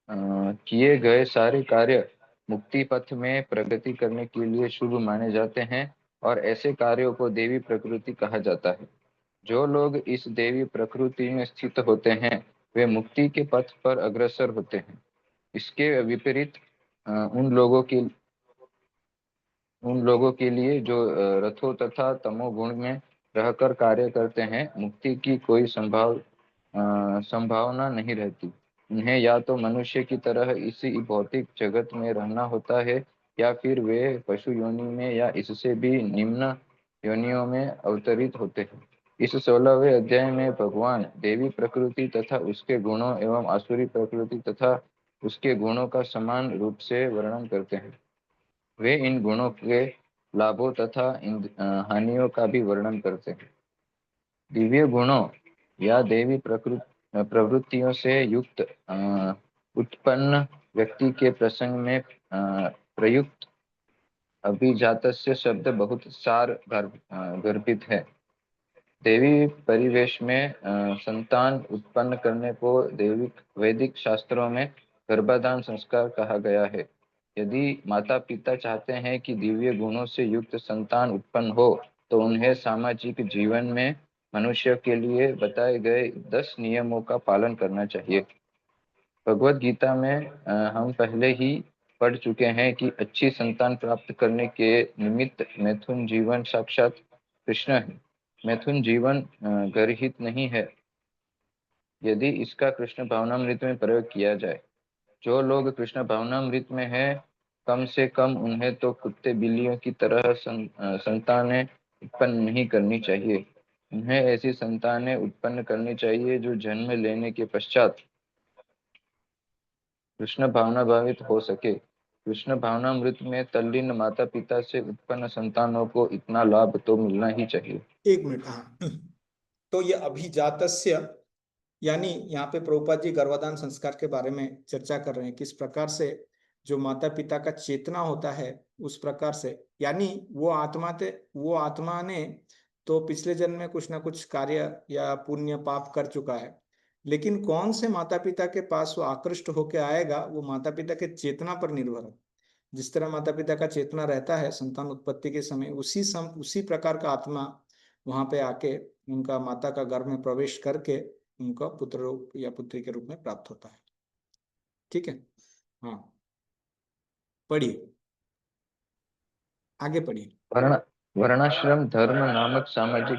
किए गए सारे कार्य मुक्ति पथ में प्रगति करने के लिए शुभ माने जाते हैं और ऐसे कार्यों को देवी प्रकृति कहा जाता है। जो लोग इस देवी प्रकृति में स्थित होते हैं वे मुक्ति के पथ पर अग्रसर होते हैं। इसके विपरीत उन लोगों के लिए जो रथों तथा तमोगुण में रहकर कार्य करते हैं, मुक्ति की कोई संभावना नहीं रहती। उन्हें या तो मनुष्य की तरह इसी भौतिक जगत में रहना होता है या फिर वे पशु योनि में या इससे भी निम्न योनियों में अवतरित होते हैं। इस 16वें अध्याय में भगवान देवी प्रकृति तथा उसके गुणों एवं आसुरी प्रकृति तथा उसके गुणों का समान रूप से वर्णन करते हैं। वे इन गुणों के लाभों तथा हानियों का भी वर्णन करते हैं। दिव्य गुणों या देवी प्रवृत्तियों से युक्त उत्पन्न व्यक्ति के प्रसंग में प्रयुक्त अभिजातस्य शब्द बहुत सार गर्भित है। देवी परिवेश में संतान उत्पन्न करने को वैदिक शास्त्रों में गर्भाधान संस्कार कहा गया है। यदि माता पिता चाहते हैं कि दिव्य गुणों से युक्त संतान उत्पन्न हो तो उन्हें सामाजिक जीवन में मनुष्य के लिए बताए गए 10 नियमों का पालन करना चाहिए। भगवत गीता में हम पहले ही पढ़ चुके हैं कि अच्छी संतान प्राप्त करने के निमित्त मैथुन जीवन साक्षात कृष्ण है। मैथुन जीवन गर्हित नहीं है यदि इसका कृष्ण भावनामृत में प्रयोग किया जाए। जो लोग कृष्ण भावनामृत में हैं कम से कम उन्हें तो कुत्ते बिल्लियों की तरह संतानें उत्पन्न नहीं करनी चाहिए। उन्हें ऐसी संतानें उत्पन्न करनी चाहिए जो जन्म लेने के पश्चात कृष्ण भावना भावित हो सके। कृष्ण भावनामृत में तल्लीन माता पिता से उत्पन्न संतानों को इतना लाभ तो मिलना ही चाहिए।
1 मिनट। हाँ, तो ये अभिजातस्य यानी यहाँ पे प्रभुपाद जी गर्भाधान संस्कार के बारे में चर्चा कर रहे हैं, किस प्रकार से जो माता पिता का चेतना होता है उस प्रकार से, यानी वो आत्मा ने तो पिछले जन्म में कुछ ना कुछ कार्य या पुण्य पाप कर चुका है, लेकिन कौन से माता पिता के पास वो आकृष्ट होके आएगा वो माता पिता के चेतना पर निर्भर है। जिस तरह माता पिता का चेतना रहता है संतान उत्पत्ति के समय, उसी प्रकार का आत्मा वहां पे आके उनका माता का गर्भ में प्रवेश करके उनका पुत्र रूप या पुत्री के रूप में प्राप्त होता है। ठीक है, हाँ पढ़िए, आगे पढ़िए।
वर्णाश्रम धर्म नामक सामाजिक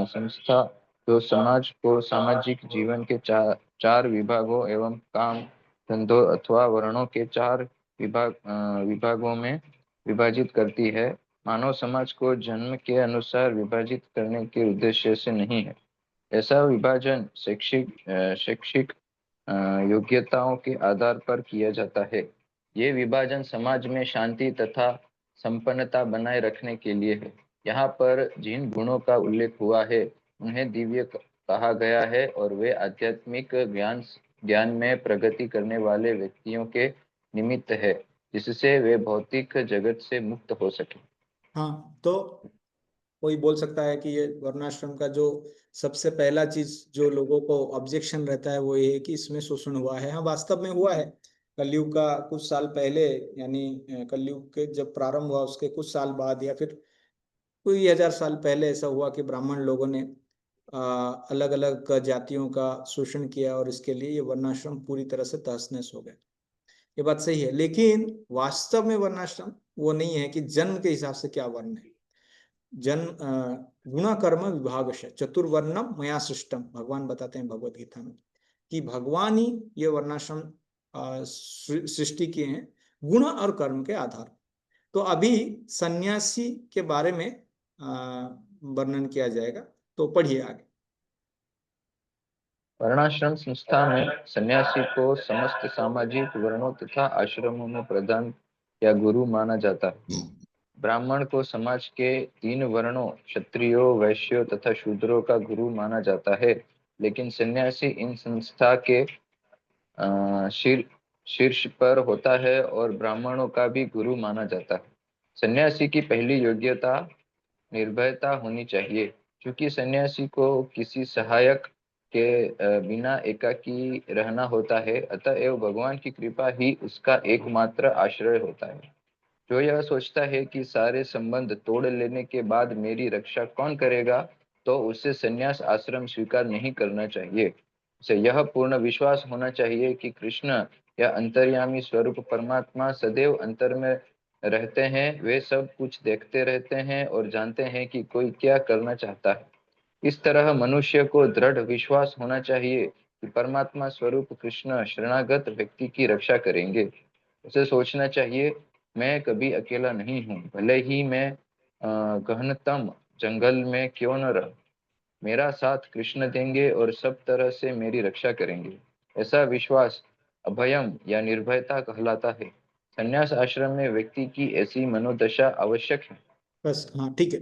संस्था जो समाज को सामाजिक जीवन के चार विभागों एवं काम धंधों अथवा वर्णों के 4 विभागों में विभाजित करती है, मानव समाज को जन्म के अनुसार विभाजित करने के उद्देश्य से नहीं है। ऐसा विभाजन शैक्षिक योग्यताओं के आधार पर किया जाता है। ये विभाजन समाज में शांति तथा संपन्नता बनाए रखने के लिए है। यहाँ पर जिन गुणों का उल्लेख हुआ है उन्हें दिव्य कहा गया है और वे आध्यात्मिक ज्ञान में प्रगति करने वाले व्यक्तियों के निमित्त है, जिससे वे भौतिक जगत से मुक्त हो सके।
हाँ, तो कोई बोल सकता है कि ये वर्णाश्रम का जो सबसे पहला चीज जो लोगों को ऑब्जेक्शन रहता है वो ये है कि इसमें शोषण हुआ है। हाँ, वास्तव में हुआ है। कलयुग का कुछ साल पहले, यानी कलयुग के जब प्रारंभ हुआ उसके कुछ साल बाद या फिर कोई 1000 साल पहले ऐसा हुआ कि ब्राह्मण लोगों ने अलग अलग जातियों का शोषण किया और इसके लिए ये वर्णाश्रम पूरी तरह से तहस नहस हो गए। ये बात सही है, लेकिन वास्तव में वर्णाश्रम वो नहीं है कि जन्म के हिसाब से क्या वर्ण है। गुण कर्म विभाग चतुर्वर्णम मया सृष्टम, भगवान बताते हैं भगवत गीता में कि भगवान ही ये वर्णाश्रम सृष्टि किए हैं गुण और कर्म के आधार। तो अभी सन्यासी के बारे में वर्णन किया जाएगा, तो पढ़िए आगे।
वर्णाश्रम संस्था में सन्यासी को समस्त सामाजिक वर्णों तथा आश्रमों में प्रधान या गुरु माना जाता है। ब्राह्मण को समाज के 3 वर्णों क्षत्रियों, वैश्यों तथा शूद्रों का गुरु माना जाता है, लेकिन सन्यासी इन संस्था के शीर्ष पर होता है और ब्राह्मणों का भी गुरु माना जाता है। सन्यासी की पहली योग्यता निर्भयता होनी चाहिए, क्योंकि सन्यासी को किसी सहायक के बिना एकाकी रहना होता है। अतएव भगवान की कृपा ही उसका एकमात्र आश्रय होता है। जो यह सोचता है कि सारे संबंध तोड़ लेने के बाद मेरी रक्षा कौन करेगा, तो उसे संन्यास आश्रम स्वीकार नहीं करना चाहिए। उसे यह पूर्ण विश्वास होना चाहिए कि कृष्ण या अंतर्यामी स्वरूप परमात्मा सदैव अंतर में रहते हैं। वे सब कुछ देखते रहते हैं और जानते हैं कि कोई क्या करना चाहता है। इस तरह मनुष्य को दृढ़ विश्वास होना चाहिए कि परमात्मा स्वरूप कृष्ण शरणागत व्यक्ति की रक्षा करेंगे। उसे सोचना चाहिए, मैं कभी अकेला नहीं हूँ, भले ही मैं गहनतम जंगल में क्यों न रह। मेरा साथ कृष्ण देंगे और सब तरह से मेरी रक्षा करेंगे। ऐसा विश्वास अभयम या निर्भयता कहलाता है। संन्यास आश्रम में व्यक्ति की ऐसी मनोदशा आवश्यक है।
बस, हाँ ठीक है।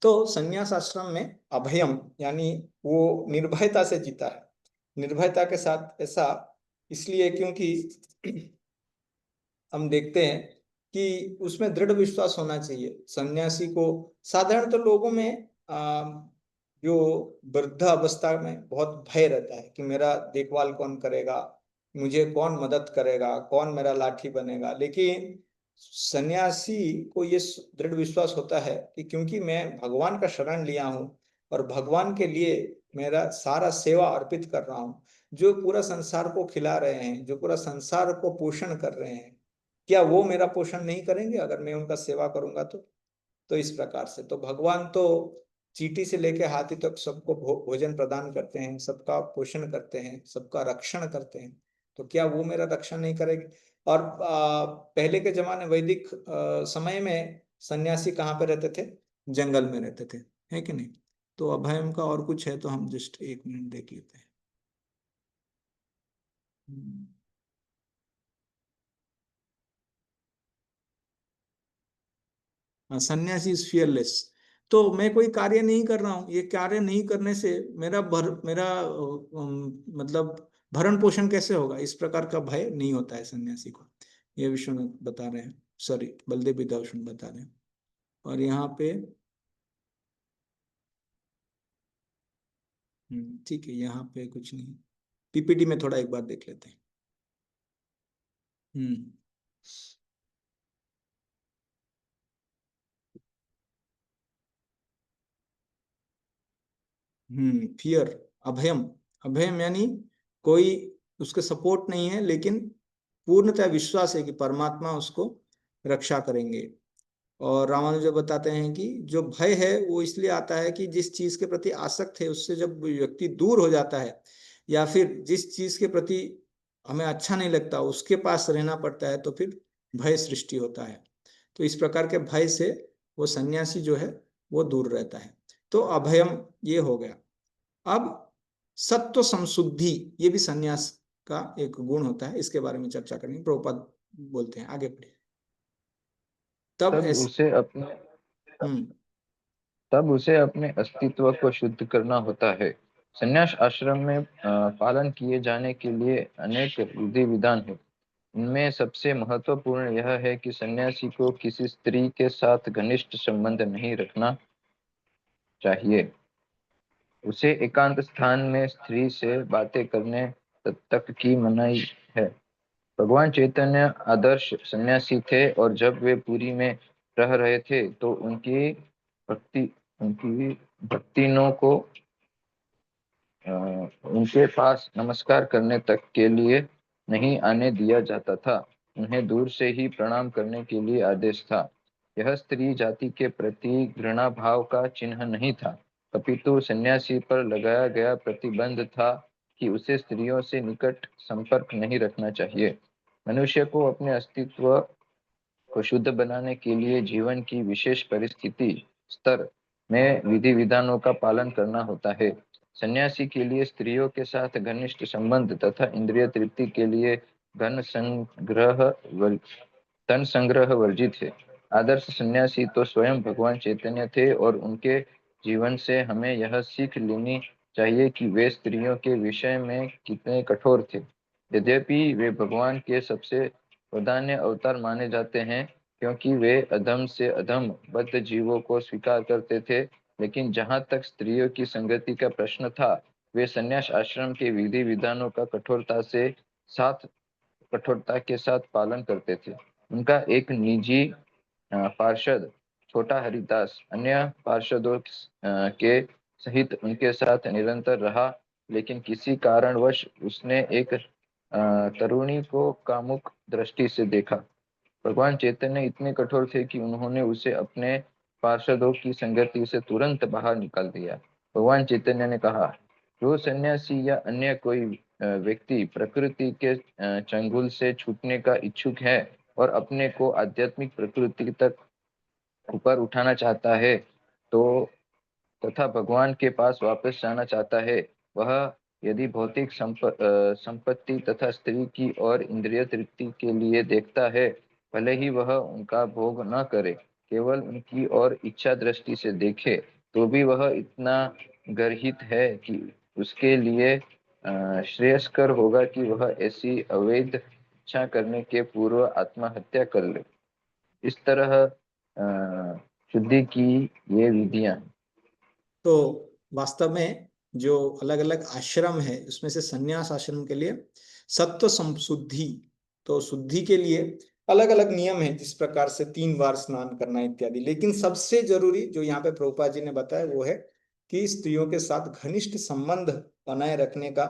तो संन्यास आश्रम में अभयम यानी वो निर्भयता से जीता है। निर्भयता के साथ ऐसा इसलिए क्योंकि हम देखते हैं कि उसमें दृढ़ विश्वास होना चाहिए सन्यासी को। साधारण तो लोगों में जो वृद्ध अवस्था में बहुत भय रहता है कि मेरा देखभाल कौन करेगा, मुझे कौन मदद करेगा, कौन मेरा लाठी बनेगा। लेकिन सन्यासी को ये दृढ़ विश्वास होता है कि क्योंकि मैं भगवान का शरण लिया हूँ और भगवान के लिए मेरा सारा सेवा अर्पित कर रहा हूँ, जो पूरा संसार को खिला रहे हैं, जो पूरा संसार को पोषण कर रहे हैं, क्या वो मेरा पोषण नहीं करेंगे अगर मैं उनका सेवा करूंगा तो इस प्रकार से तो भगवान तो चींटी से लेकर हाथी तक सबको भोजन प्रदान करते हैं, सबका पोषण करते हैं, सबका रक्षण करते हैं। तो क्या वो मेरा रक्षण नहीं करेंगे? और पहले के जमाने वैदिक समय में सन्यासी कहाँ पे रहते थे? जंगल में रहते थे, है कि नहीं? तो अभयम का और कुछ है तो हम जस्ट 1 मिनट देख लेते हैं। सन्यासी इज फियरलेस। तो मैं कोई कार्य नहीं कर रहा हूँ, ये कार्य नहीं करने से मेरा मतलब भरण पोषण कैसे होगा, इस प्रकार का भय नहीं होता है सन्यासी को। ये विश्वनाथ बता रहे हैं, सॉरी बलदेव विद्याभूषण बता रहे हैं। और यहाँ पे ठीक है, यहाँ पे कुछ नहीं। पीपीटी में थोड़ा एक बार देख लेते हैं। हम्म फियर, अभयम। अभयम यानी कोई उसके सपोर्ट नहीं है, लेकिन पूर्णतः विश्वास है कि परमात्मा उसको रक्षा करेंगे। और रामानुज बताते हैं कि जो भय है वो इसलिए आता है कि जिस चीज के प्रति आसक्त है उससे जब व्यक्ति दूर हो जाता है, या फिर जिस चीज के प्रति हमें अच्छा नहीं लगता उसके पास रहना पड़ता है, तो फिर भय सृष्टि होता है। तो इस प्रकार के भय से वो सन्यासी जो है वो दूर रहता है। तो अभयम ये हो गया। अब सत्व संशुद्धि, ये भी सन्यास का एक गुण होता है, इसके बारे में चर्चा करेंगे। प्रभुपाद बोलते हैं, आगे बढ़े। तब
तब
ऐसे
उसे अपने
हम्म
तब उसे अपने अस्तित्व को शुद्ध करना होता है। संन्यास आश्रम में पालन किए जाने के लिए अनेक विधि विधान है। इनमें सबसे महत्वपूर्ण यह है कि सन्यासी को किसी स्त्री के साथ घनिष्ठ संबंध नहीं रखना चाहिए। उसे एकांत स्थान में स्त्री से बातें करने तक की मनाही है। भगवान चैतन्य आदर्श सन्यासी थे और जब वे पुरी में रह रहे थे तो भक्ति उनकी भक्तिनों को उनके पास नमस्कार करने तक के लिए नहीं आने दिया जाता था। उन्हें दूर से ही प्रणाम करने के लिए आदेश था। यह स्त्री जाति के प्रति घृणा भाव का चिन्ह नहीं था, अपितु सन्यासी पर लगाया गया प्रतिबंध था कि उसे स्त्रियों से निकट संपर्क नहीं रखना चाहिए। मनुष्य को अपने अस्तित्व को शुद्ध बनाने के लिए जीवन की विशेष परिस्थिति स्तर में विधि विधानों का पालन करना होता है। सन्यासी के लिए स्त्रियों के साथ घनिष्ठ संबंध तथा इंद्रिय तृप्ति के लिए धन संग्रह वर्जित है। आदर्श सन्यासी तो स्वयं भगवान चैतन्य थे और उनके जीवन से हमें यह सीख लेनी चाहिए कि वे स्त्रियों के विषय में कितने कठोर थे। यद्यपि वे भगवान के सबसे वरदान्य अवतार माने जाते हैं क्योंकि वे अधम से अधम बद्ध जीवों को स्वीकार करते थे, लेकिन जहाँ तक स्त्रियों की संगति का प्रश्न था, वे संन्यास आश्रम के विधि विधानों का कठोरता के साथ पालन करते थे। उनका एक निजी पार्षद छोटा हरिदास अन्य पार्षदों के सहित उनके साथ निरंतर रहा, लेकिन किसी कारणवश उसने एक तरुणी को कामुक दृष्टि से देखा। भगवान चैतन्य इतने कठोर थे कि उन्होंने उसे अपने पार्षदों की संगति से तुरंत बाहर निकाल दिया। भगवान चैतन्य ने कहा, जो सन्यासी या अन्य कोई व्यक्ति प्रकृति के चंगुल से छूटने का इच्छुक है, और अपने को आध्यात्मिक प्रकृति तक ऊपर उठाना चाहता है तो तथा भगवान के पास वापस जाना चाहता है, वह यदि भौतिक संपत्ति तथा स्त्री की और इंद्रिय तृप्ति के लिए देखता है, भले ही वह उनका भोग न करे, केवल उनकी और इच्छा दृष्टि से देखे, तो भी वह इतना गर्हित है कि उसके लिए श्रेयस्कर होगा कि वह ऐसी अवैध इच्छा करने के पूर्व आत्महत्या कर ले। इस तरह शुद्धि की ये विधियां हैं।
तो वास्तव में जो अलग अलग आश्रम है उसमें से संन्यास आश्रम के लिए सत्व संशुद्धि, तो शुद्धि के लिए अलग अलग नियम है, जिस प्रकार से 3 बार स्नान करना इत्यादि। लेकिन सबसे जरूरी जो यहाँ पे प्रभुपाद जी ने बताया वो है कि स्त्रियों के साथ घनिष्ठ संबंध बनाए रखने का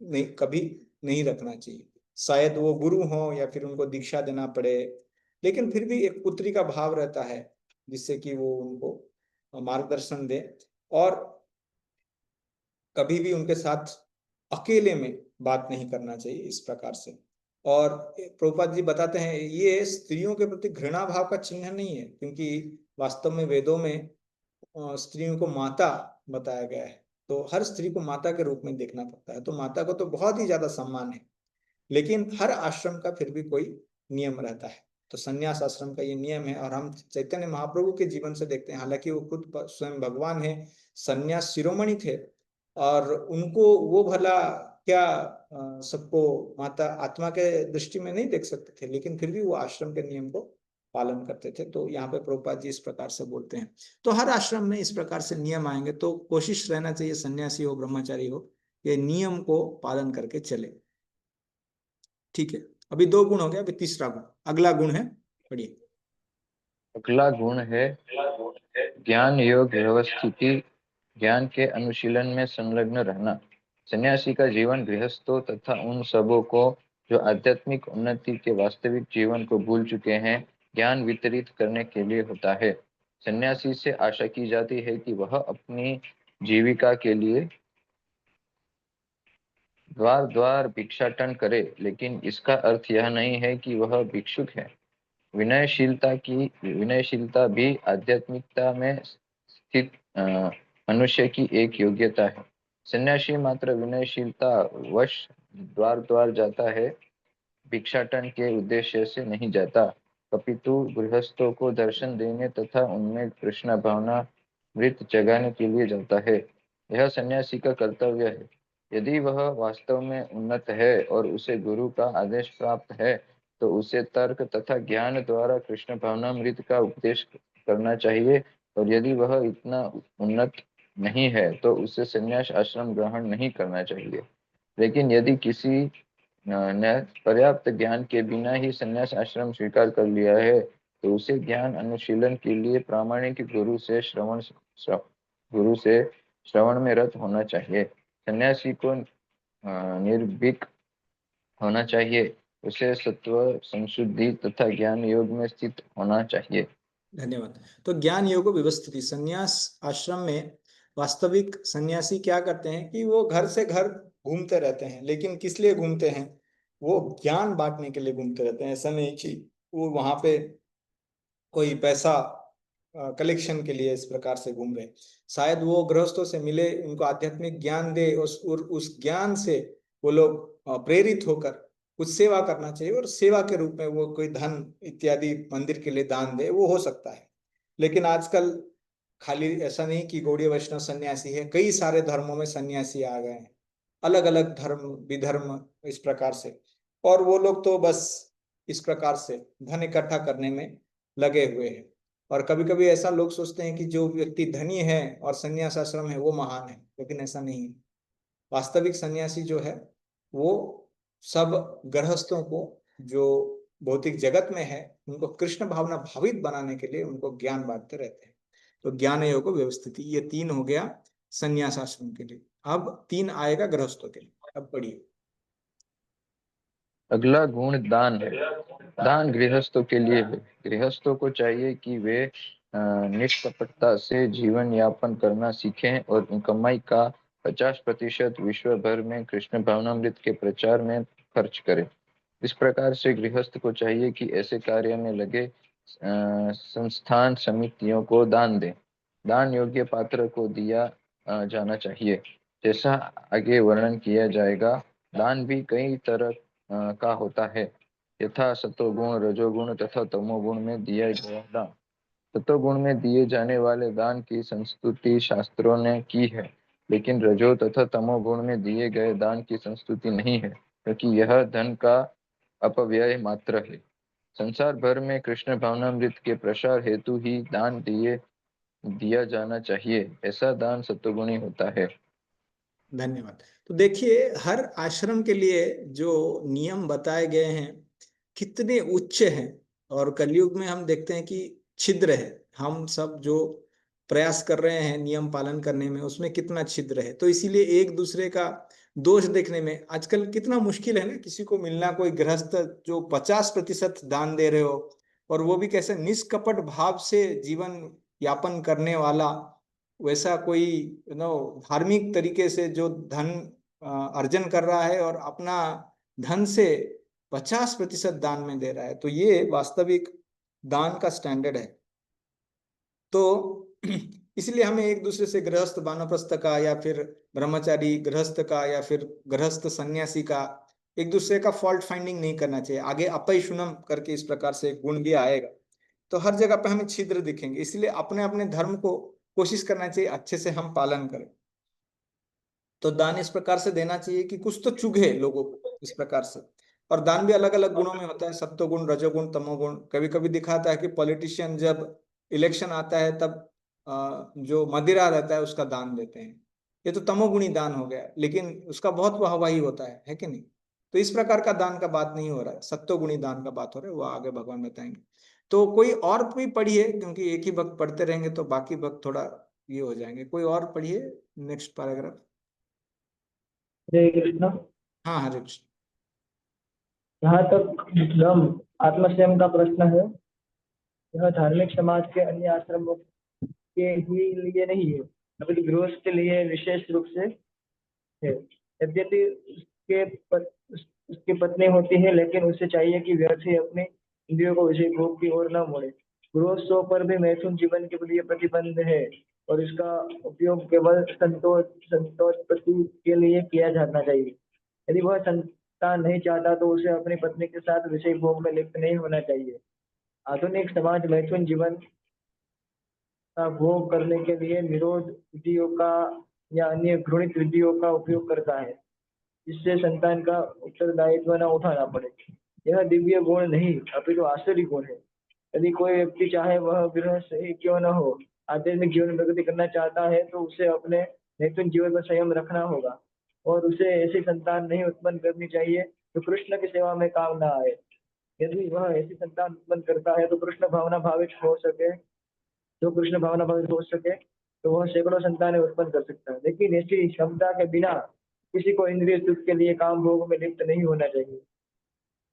नहीं, कभी नहीं रखना चाहिए। शायद वो गुरु हो या फिर उनको दीक्षा देना पड़े, लेकिन फिर भी एक पुत्री का भाव रहता है जिससे कि वो उनको मार्गदर्शन दे। और कभी भी उनके साथ अकेले में बात नहीं करना चाहिए इस प्रकार से। और प्रभुपाद जी बताते हैं ये स्त्रियों के प्रति घृणा भाव का चिन्ह नहीं है, क्योंकि वास्तव में वेदों में स्त्रियों को माता बताया गया है, तो हर स्त्री को माता के रूप में देखना पड़ता है। तो माता को तो बहुत ही ज्यादा सम्मान है, लेकिन हर आश्रम का फिर भी कोई नियम रहता है। तो संन्यास आश्रम का ये नियम है। और हम चैतन्य महाप्रभु के जीवन से देखते हैं, हालांकि वो खुद स्वयं भगवान है, संन्यास शिरोमणि थे, और उनको वो भला क्या सबको माता आत्मा के दृष्टि में नहीं देख सकते थे, लेकिन फिर भी वो आश्रम के नियम को पालन करते थे। तो यहाँ पे प्रभुपाद जी इस प्रकार से बोलते हैं। तो हर आश्रम में इस प्रकार से नियम आएंगे, तो कोशिश रहना चाहिए, सन्यासी हो ब्रह्मचारी हो, ये नियम को पालन करके चले। ठीक है, अभी 2 गुण हो गया, अभी तीसरा गुण, अगला गुण है, पढ़िए।
अगला गुण है ज्ञान योग व्यवस्थिति, ज्ञान के अनुशीलन में संलग्न रहना। सन्यासी का जीवन गृहस्थों तथा उन सबों को जो आध्यात्मिक उन्नति के वास्तविक जीवन को भूल चुके हैं ज्ञान वितरित करने के लिए होता है। सन्यासी से आशा की जाती है कि वह अपनी जीविका के लिए द्वार द्वार भिक्षाटन करे, लेकिन इसका अर्थ यह नहीं है कि वह भिक्षुक है। विनयशीलता भी आध्यात्मिकता में स्थित मनुष्य की एक योग्यता है। सन्यासी मात्र विनयशीलता वश द्वार द्वार जाता है, भिक्षाटन के उद्देश्य से नहीं जाता, अपितु गृहस्थों को दर्शन देने तथा उनमें कृष्ण भावना मृत जगाने के लिए जाता है। यह सन्यासी का कर्तव्य है। यदि वह वास्तव में उन्नत है और उसे गुरु का आदेश प्राप्त है, तो उसे तर्क तथा ज्ञान द्वारा कृष्ण भावनामृत का उपदेश करना चाहिए। और यदि वह इतना उन्नत नहीं है तो उसे संन्यास आश्रम ग्रहण नहीं करना चाहिए। लेकिन यदि किसी ने पर्याप्त ज्ञान के बिना ही संन्यास आश्रम स्वीकार कर लिया है, तो उसे ज्ञान अनुशीलन के लिए प्रामाणिक गुरु से श्रवण में रत होना चाहिए। सन्यासी को निर्भीक होना चाहिए, उसे सत्व संशुद्धि तथा ज्ञान योग में स्थित होना चाहिए।
धन्यवाद। तो ज्ञान योग व्यवस्थित, संन्यास आश्रम में वास्तविक सन्यासी क्या करते हैं कि वो घर से घर घूमते रहते हैं, लेकिन किस लिए घूमते हैं? वो ज्ञान बांटने के लिए घूमते रहते हैं। ऐसा नहीं कि वो वहां पे कोई पैसा कलेक्शन के लिए इस प्रकार से घूम रहे। शायद वो गृहस्थों से मिले, उनको आध्यात्मिक ज्ञान दे, उस ज्ञान से वो लोग प्रेरित होकर कुछ सेवा करना चाहिए, और सेवा के रूप में वो कोई धन इत्यादि मंदिर के लिए दान दे, वो हो सकता है। लेकिन आजकल खाली ऐसा नहीं कि गौड़ीय वैष्णव सन्यासी है, कई सारे धर्मों में सन्यासी आ गए हैं, अलग अलग धर्म विधर्म इस प्रकार से। और वो लोग तो बस इस प्रकार से धन इकट्ठा करने में लगे हुए हैं। और कभी कभी ऐसा लोग सोचते हैं कि जो व्यक्ति धनी है और संन्यास आश्रम है वो महान है, लेकिन ऐसा नहीं है। वास्तविक सन्यासी जो है वो सब गृहस्थों को जो भौतिक जगत में है उनको कृष्ण भावना भावित बनाने के लिए उनको ज्ञान बांटते रहते हैं। तो ज्ञान योग व्यवस्थिति, ये 3 हो गया संन्यास आश्रम के लिए। अब 3 आएगा गृहस्थों के लिए। अब पढ़िए।
अगला गुण दान है। दान गृहस्थों के लिए है। गृहस्थों को चाहिए कि वे निष्कपटता से जीवन यापन करना सीखें और कमाई का 50% विश्व भर में कृष्ण भावनामृत के प्रचार में खर्च करें। इस प्रकार से गृहस्थ को चाहिए कि ऐसे कार्य में लगे संस्थान समितियों को दान दें। दान योग्य पात्र को दिया जाना चाहिए। जैसा आगे वर्णन किया जाएगा, दान भी कई तरह का होता है, यथा सतोगुण, रजोगुण तथा तमोगुण में दिया गया दान। सतोगुण में दिए जाने वाले दान की संस्तुति शास्त्रों ने की है, लेकिन रजो तथा तमोगुण में दिए गए दान की संस्तुति नहीं है, क्योंकि यह धन का अपव्यय मात्र है। संसार भर में कृष्ण भावनामृत के प्रसार हेतु ही दान दिया जाना चाहिए। ऐसा दान सत्वगुणी होता है।
धन्यवाद। तो देखिए, हर आश्रम के लिए जो नियम बताए गए हैं कितने उच्च हैं, और कलयुग में हम देखते हैं कि छिद्र है। हम सब जो प्रयास कर रहे हैं नियम पालन करने में, उसमें कितना छिद्र है। तो इसीलिए एक दूसरे का दोष देखने में आजकल कितना मुश्किल है ना, किसी को मिलना। कोई गृहस्थ जो 50% दान दे रहे हो, और वो भी कैसे निष्कपट भाव से जीवन यापन करने वाला, वैसा कोई धार्मिक तरीके से जो धन अर्जन कर रहा है और अपना धन से 50% दान में दे रहा है, तो ये वास्तविक दान का स्टैंडर्ड है। तो इसलिए हमें एक दूसरे से गृहस्थ वानप्रस्थ का, या फिर ब्रह्मचारी गृहस्थ का, या फिर गृहस्थ सन्यासी का, एक दूसरे का फॉल्ट फाइंडिंग नहीं करना चाहिए। आगे अपैशुनम करके इस प्रकार से गुण भी आएगा, तो हर जगह पे हमें छिद्र दिखेंगे। इसलिए अपने अपने धर्म को कोशिश करना चाहिए अच्छे से हम पालन करें। तो दान इस प्रकार से देना चाहिए कि कुछ तो चुभे लोगों को, इस प्रकार से। और दान भी अलग अलग गुणों में होता है, सत्वगुण, रजोगुण, तमोगुण। कभी कभी दिखाता है कि पॉलिटिशियन जब इलेक्शन आता है तब जो मदिरा रहता है उसका दान देते हैं, ये तो तमोगुणी दान हो गया, लेकिन उसका बहुत वाहवाही होता है कि नहीं। तो इस प्रकार का दान का बात नहीं हो रहा है, सत्वगुणी दान का बात हो रहा है, वो आगे भगवान बताएंगे। तो कोई और भी पढ़िए, क्योंकि एक ही भक्त पढ़ते रहेंगे तो बाकी भक्त थोड़ा ये हो जाएंगे। कोई और पढ़िए नेक्स्ट पैराग्राफ।
हरे कृष्ण।
हाँ, हरे कृष्ण।
यहाँ तक ब्रह्म आत्मसंयम का प्रश्न है, यह धार्मिक समाज के अन्य आश्रमों के ही लिए नहीं है, अपितु गृहस्थ के लिए विशेष रूप से है। यद्यपि उसकी पत्नी होती है, लेकिन उसे चाहिए कि व्यर्थ ही अपने इंद्रियों को विषय भोग की ओर न मोड़े। गृहस्थों पर भी मैथुन जीवन के लिए प्रतिबंध है, और इसका उपयोग केवल संतोषपति के लिए किया जाना चाहिए। यदि वह संतान नहीं चाहता तो उसे अपनी पत्नी के साथ विषय भोग में लिप्त नहीं होना चाहिए। आधुनिक समाज मैथुन जीवन का भोग करने के लिए निरोध विधियों का या अन्य घृणित विधियों का उपयोग करता है, जिससे संतान का उत्तरदायित्व न उठाना पड़े। यह दिव्य गुण नहीं अपितु आश्चर्य गुण है। यदि कोई व्यक्ति चाहे वह गृह से ही क्यों न हो, आध्यात्मिक जीवन में प्रगति करना चाहता है, तो उसे अपने नैतिक जीवन में संयम रखना होगा, और उसे ऐसी संतान नहीं उत्पन्न करनी चाहिए जो कृष्ण की सेवा में काम न आए। यदि वह ऐसी संतान उत्पन्न करता है तो कृष्ण भावना भावित हो सके जो कृष्ण भावना भावित हो सके तो वह सैकड़ों संतानें उत्पन्न कर सकता है, लेकिन ऐसी क्षमता के बिना किसी को इंद्रिय सुख के लिए काम भोग में लिप्त नहीं होना चाहिए।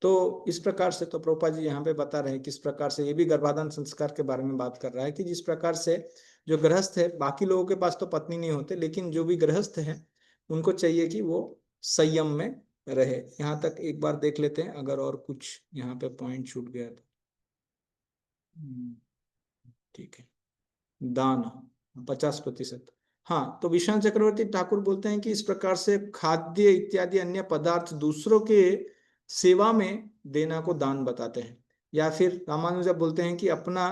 तो इस प्रकार से तो प्रभुपाद जी यहाँ पे बता रहे हैं किस प्रकार से, ये भी गर्भाधान संस्कार के बारे में बात कर रहा है कि जिस प्रकार से जो गृहस्थ है, बाकी लोगों के पास तो पत्नी नहीं होते, लेकिन जो भी गृहस्थ है उनको चाहिए कि वो संयम में रहे। यहाँ तक एक बार देख लेते हैं, अगर और कुछ यहाँ पे पॉइंट छूट गया तो। ठीक है। दान 50%। हाँ, तो विश्वनाथ चक्रवर्ती ठाकुर बोलते हैं कि इस प्रकार से खाद्य इत्यादि अन्य पदार्थ दूसरों के सेवा में देना को दान बताते हैं। या फिर रामानुजा बोलते हैं कि अपना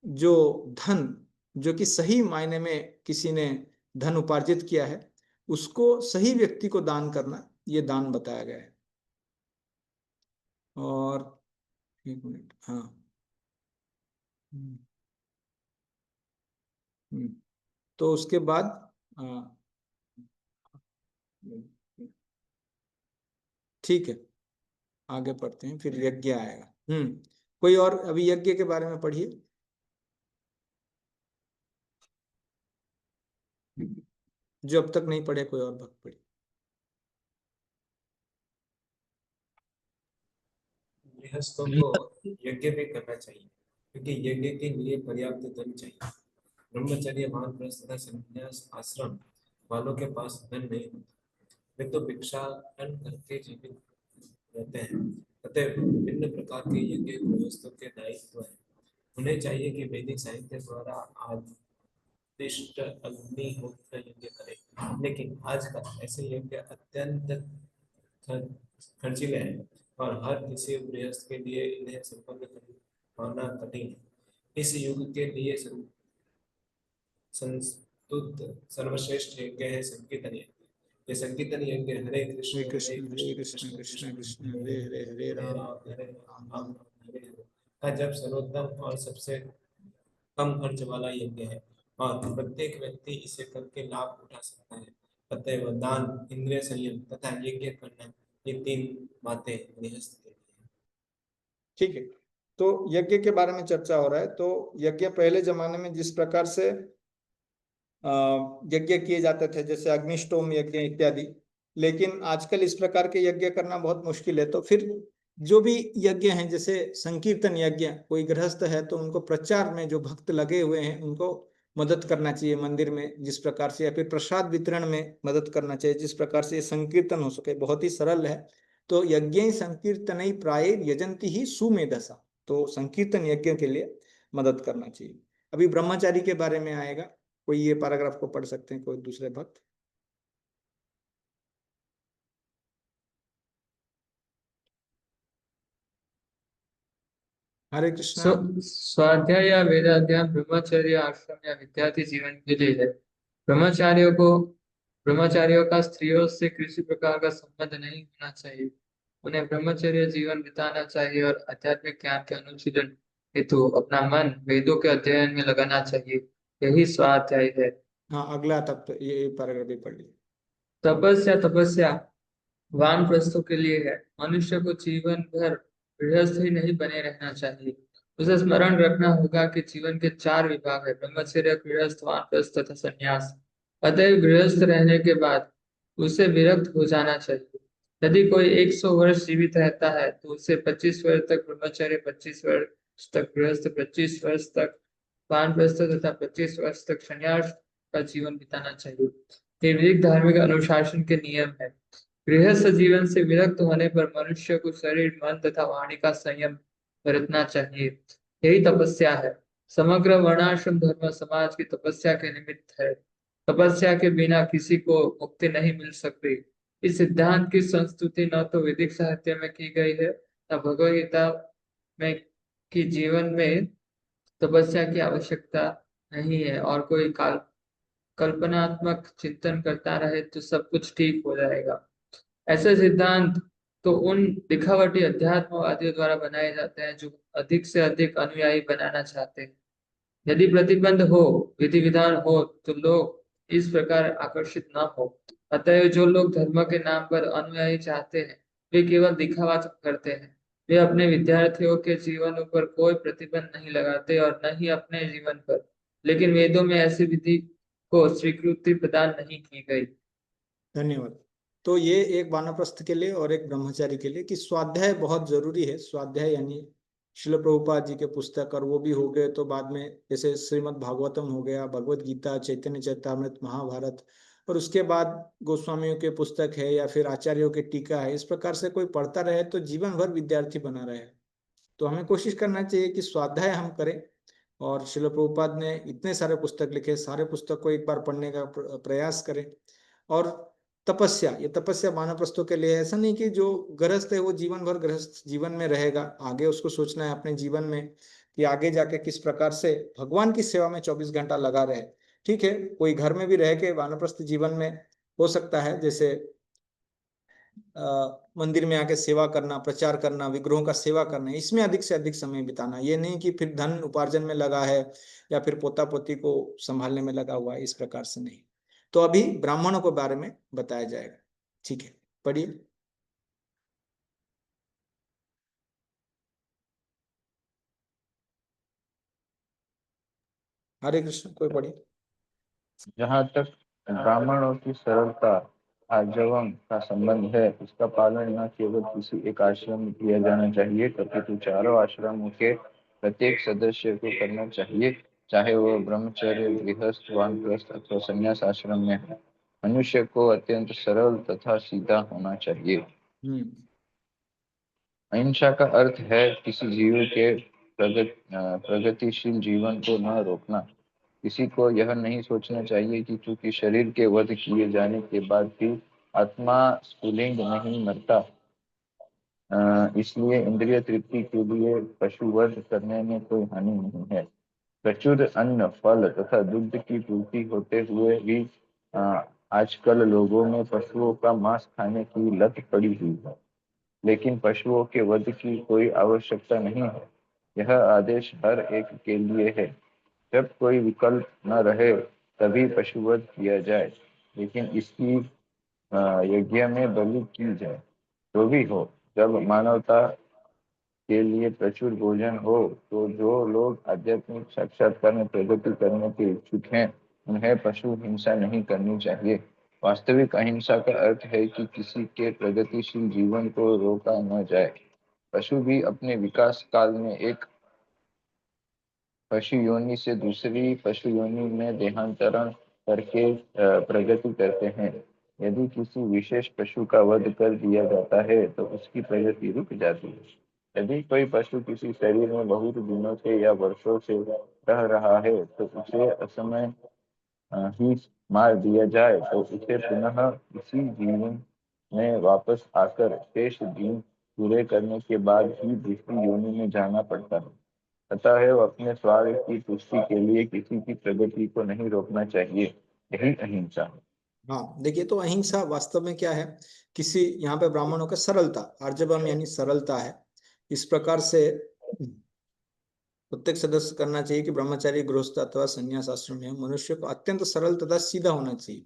जो धन, जो कि सही मायने में किसी ने धन उपार्जित किया है, उसको सही व्यक्ति को दान करना, ये दान बताया गया है। और एक मिनट, हाँ। तो उसके बाद ठीक है, आगे पढ़ते हैं, फिर यज्ञ आएगा। कोई और अभी यज्ञ के बारे में पढ़िए। जो अब तक नहीं पढ़े, कोई और भक्त पढ़िए।
गृहस्थों को यज्ञ भी करना चाहिए, क्योंकि यज्ञ के लिए पर्याप्त धन चाहिए। ब्रह्मचर्य, वानप्रस्थ तथा संन्यास आश्रम वालों के पास धन नहीं होता, वे तो भिक्षाटन करके जीवित रहते हैं अतः भिन्न प्रकार के यज्ञ गृहस्थों के दायित्व है। उन्हें चाहिए कि वैदिक साहित्य द्वारा आदिष्ट अग्निहोत्र यज्ञ करें, लेकिन आजकल ऐसे यज्ञ अत्यंत खर्चीले हैं और हर किसी गृहस्थ के लिए इन्हें संपन्न होना कठिन है। इस युग के लिए संस्तुत सर्वश्रेष्ठ यज्ञ है संकीर्तन यज्ञ। ये संकीर्तन यज्ञ हरे
हरे
कृष्ण
कृष्ण कृष्ण कृष्ण कृष्ण हरे हरे हरे राम
हरे राम राम हरे हरे का जब सर्वोत्तम और सबसे कम खर्च वाला यज्ञ है और प्रत्येक व्यक्ति इसे करके लाभ उठा सकता है। अतएव दान, इंद्रिय संयम तथा यज्ञ करना, ये तीन बातें गृहस्थ के लिए।
ठीक है, तो यज्ञ के बारे में चर्चा हो रहा है। तो यज्ञ पहले जमाने में जिस प्रकार से यज्ञ किए जाते थे, जैसे अग्निष्टोम यज्ञ इत्यादि, लेकिन आजकल इस प्रकार के यज्ञ करना बहुत मुश्किल है। तो फिर जो भी यज्ञ हैं, जैसे संकीर्तन यज्ञ, कोई गृहस्थ है तो उनको प्रचार में जो भक्त लगे हुए हैं उनको मदद करना चाहिए मंदिर में जिस प्रकार से, या फिर प्रसाद वितरण में मदद करना चाहिए जिस प्रकार से ये संकीर्तन हो सके। बहुत ही सरल है। तो यज्ञ संकीर्तन प्राय यजंती ही सुमेधसा, तो संकीर्तन यज्ञ के लिए मदद करना चाहिए। अभी ब्रह्मचारी के बारे में आएगा, कोई ये पैराग्राफ को पढ़ सकते हैं कोई दूसरे भक्त। हरे कृष्णा।
स्वाध्याय या वेदाध्ययन ब्रह्मचर्य आश्रम या विद्यार्थी जीवन के लिए है। ब्रह्मचारियों का स्त्रियों से किसी प्रकार का संबंध नहीं होना चाहिए। उन्हें ब्रह्मचर्य जीवन बिताना चाहिए और आध्यात्मिक ज्ञान के अनुशीलन हेतु अपना मन वेदों के अध्ययन में लगाना चाहिए। यही स्वाध्याय है।
हाँ, अगला तक तो ये पैराग्राफ भी पढ़ लिया।
तपस्या वानप्रस्थों के लिए है। मनुष्य को जीवन भर गृहस्थ ही नहीं बने रहना चाहिए। उसे स्मरण रखना होगा कि जीवन के 4 विभाग है: ब्रह्मचर्य, गृहस्थ, वानप्रस्थ तथा संन्यास। अतएव गृहस्थ रहने के बाद उसे विरक्त हो जाना चाहिए। यदि कोई 100 वर्ष जीवित रहता है तो उसे 25 वर्ष तक ब्रह्मचर्य, 25 वर्ष तक गृहस्थ, 25 वर्ष तक वानप्रस्थ तथा 25 वर्ष तक संन्यास का जीवन बिताना चाहिए। ये वैदिक धार्मिक अनुशासन के नियम है। गृहस्थ जीवन से विरक्त होने पर मनुष्य को शरीर, मन तथा वाणी का संयम बरतना चाहिए। यही तपस्या है। समग्र वर्णाश्रम धर्म समाज की तपस्या के निमित्त है। तपस्या के बिना किसी को मुक्ति नहीं मिल सकती। इस सिद्धांत की संस्तुति न तो वैदिक साहित्य में की गई है, न भगवद गीता में की जीवन में तपस्या की आवश्यकता नहीं है। और कोई कल्पनात्मक चिंतन करता रहे तो सब कुछ ठीक हो जाएगा। ऐसे सिद्धांत तो उन दिखावटी अध्यात्मवादियों द्वारा बनाए जाते हैं जो अधिक से अधिक अनुयायी बनाना चाहते हैं। यदि प्रतिबंध हो, विधि विधान हो तो लोग इस प्रकार आकर्षित न हो। अतएव जो लोग धर्म के नाम पर अनुयायी चाहते हैं वे केवल दिखावा करते हैं। वे अपने विद्यार्थियों के जीवन पर कोई प्रतिबंध नहीं लगाते और न ही अपने जीवन पर। लेकिन वेदों में ऐसी विधि को स्वीकृति प्रदान नहीं की गई।
धन्यवाद। तो ये एक वानप्रस्थ के लिए और एक ब्रह्मचारी के लिए कि स्वाध्याय बहुत जरूरी है। स्वाध्याय यानी शिल प्रभुपाद जी के पुस्तक, और वो भी हो गए तो बाद में जैसे श्रीमद् भागवतम हो गया, भगवत गीता, चैतन्य चैतामृत, महाभारत, और उसके बाद गोस्वामियों के पुस्तक है या फिर आचार्यों के टीका है। इस प्रकार से कोई पढ़ता रहे तो जीवन भर विद्यार्थी बना रहे। तो हमें कोशिश करना चाहिए कि स्वाध्याय हम करें। और शिल प्रभुपाद ने इतने सारे पुस्तक लिखे, सारे पुस्तक को एक बार पढ़ने का प्रयास करें। और तपस्या, ये तपस्या वानप्रस्थों के लिए, ऐसा नहीं कि जो गृहस्थ है वो जीवन भर गृहस्थ जीवन में रहेगा। आगे उसको सोचना है अपने जीवन में कि आगे जाके किस प्रकार से भगवान की सेवा में 24 घंटा लगा रहे। ठीक है, कोई घर में भी रह के वानप्रस्थ जीवन में हो सकता है, जैसे मंदिर में आके सेवा करना, प्रचार करना, विग्रहों का सेवा करना, इसमें अधिक से अधिक समय बिताना। ये नहीं कि फिर धन उपार्जन में लगा है या फिर पोता पोती को संभालने में लगा हुआ है, इस प्रकार से नहीं। तो अभी ब्राह्मणों के बारे में बताया जाएगा। ठीक है, पढ़िए। हरे कृष्ण, कोई पढ़िए।
जहाँ तक ब्राह्मणों की सरलता आर्जवम का संबंध है, इसका पालन न केवल किसी एक आश्रम में किया जाना चाहिए, अपितु चारों आश्रमों के प्रत्येक सदस्य को करना चाहिए, चाहे वह ब्रह्मचर्य, गृहस्थ, वानप्रस्थ अथवा संन्यास आश्रम में है। मनुष्य को अत्यंत सरल तथा सीधा होना चाहिए। अहिंसा का अर्थ है किसी जीव के प्रगतिशील जीवन को न रोकना। किसी को यह नहीं सोचना चाहिए कि चूंकि शरीर के वध किए जाने के बाद भी आत्मा स्फुलिंग नहीं मरता, इसलिए इंद्रिय तृप्ति के लिए पशुवध करने में कोई हानि नहीं है। प्रचुर अन्न, फल तथा दुग्ध की पूर्ति होते हुए भी आजकल लोगों में पशुओं का मांस खाने की लत पड़ी हुई है, लेकिन पशुओं के वध की कोई आवश्यकता नहीं है। यह आदेश हर एक के लिए है। जब कोई विकल्प न रहे तभी पशुवध किया जाए, लेकिन इसकी यज्ञ में बलि की जाए। जो भी हो, जब मानवता के लिए प्रचुर भोजन हो तो जो लोग आध्यात्मिक साक्षात्कार में प्रगति करने के इच्छुक हैं उन्हें पशु हिंसा नहीं करनी चाहिए। वास्तविक अहिंसा का अर्थ है कि किसी के प्रगतिशील जीवन को रोका न जाए। पशु भी अपने विकास काल में एक पशु योनि से दूसरी पशु योनि में देहांतरण करके प्रगति करते हैं। यदि किसी विशेष पशु का वध कर दिया जाता है तो उसकी प्रगति रुक जाती है। यदि कोई पशु किसी शरीर में बहुत दिनों से या वर्षों से रह रहा है तो उसे असमय ही मार दिया जाए तो उसे पुनः इसी जीवन में वापस आकर शेष दिन पूरे करने के बाद ही दूसरी योनि में जाना पड़ता है। अतः है वो अपने स्वार्थ की तुष्टि के लिए किसी की प्रगति को नहीं रोकना चाहिए। यही अहिंसा है।
हाँ देखिए, तो अहिंसा वास्तव में क्या है? किसी यहाँ पे ब्राह्मणों का सरलता, आर्जवम यानी सरलता है। इस प्रकार से प्रत्येक सदस्य करना चाहिए कि ब्रह्मचारी, गृहस्थ अथवा संन्यास आश्रम में मनुष्य को अत्यंत सरल तथा सीधा होना चाहिए।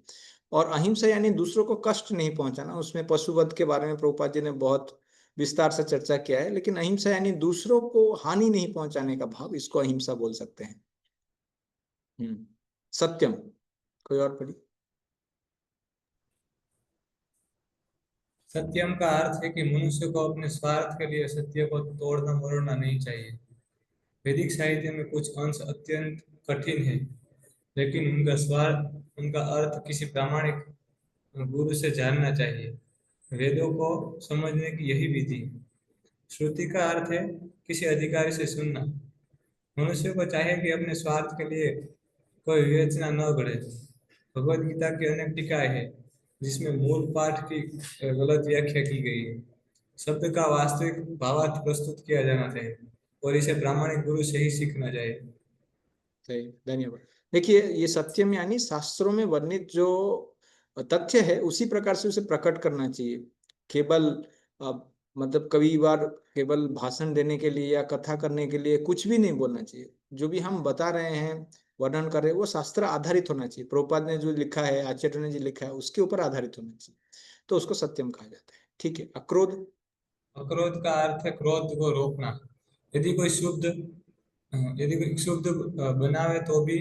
और अहिंसा यानी दूसरों को कष्ट नहीं पहुंचाना। उसमें पशुवध के बारे में प्रभुपाद जी ने बहुत विस्तार से चर्चा किया है, लेकिन अहिंसा यानी दूसरों को हानि नहीं पहुंचाने का भाव, इसको अहिंसा बोल सकते हैं। सत्यम, कोई और पढ़ी?
सत्यम का अर्थ है कि मनुष्य को अपने स्वार्थ के लिए सत्य को तोड़ना मरोड़ना नहीं चाहिए। वैदिक साहित्य में कुछ अंश अत्यंत कठिन है, लेकिन उनका अर्थ किसी प्रामाणिक गुरु से जानना चाहिए। वेदों को समझने की यही विधि। श्रुति का अर्थ है किसी अधिकारी से सुनना। मनुष्य को चाहिए कि अपने स्वार्थ के लिए कोई विवेचना न गढ़े। भगवद गीता की अनेक टीकाएं हैं जिसमें मूल पाठ की गलत व्याख्या की गई है। शब्द का वास्तविक भावार्थ प्रस्तुत किया जाना चाहिए और इसे प्रामाणिक गुरु से ही सीखना चाहिए।
सही, धन्यवाद। देखिए, ये सत्यम यानी शास्त्रों में वर्णित जो तथ्य है उसी प्रकार से उसे प्रकट करना चाहिए। केवल मतलब कई बार केवल भाषण देने के लिए या कथा करने के लिए कुछ भी नहीं बोलना चाहिए। जो भी हम बता रहे हैं, वर्णन कर रहे हैं, वो शास्त्र आधारित होना चाहिए। प्रभुपाद ने जो लिखा है, आचार्य ने जो लिखा है, उसके ऊपर आधारित होना चाहिए। तो उसको सत्यम कहा जाता है। ठीक है। अक्रोध?
अक्रोध का अर्थ है क्रोध को रोकना। यदि कोई शुद्ध बनावे तो भी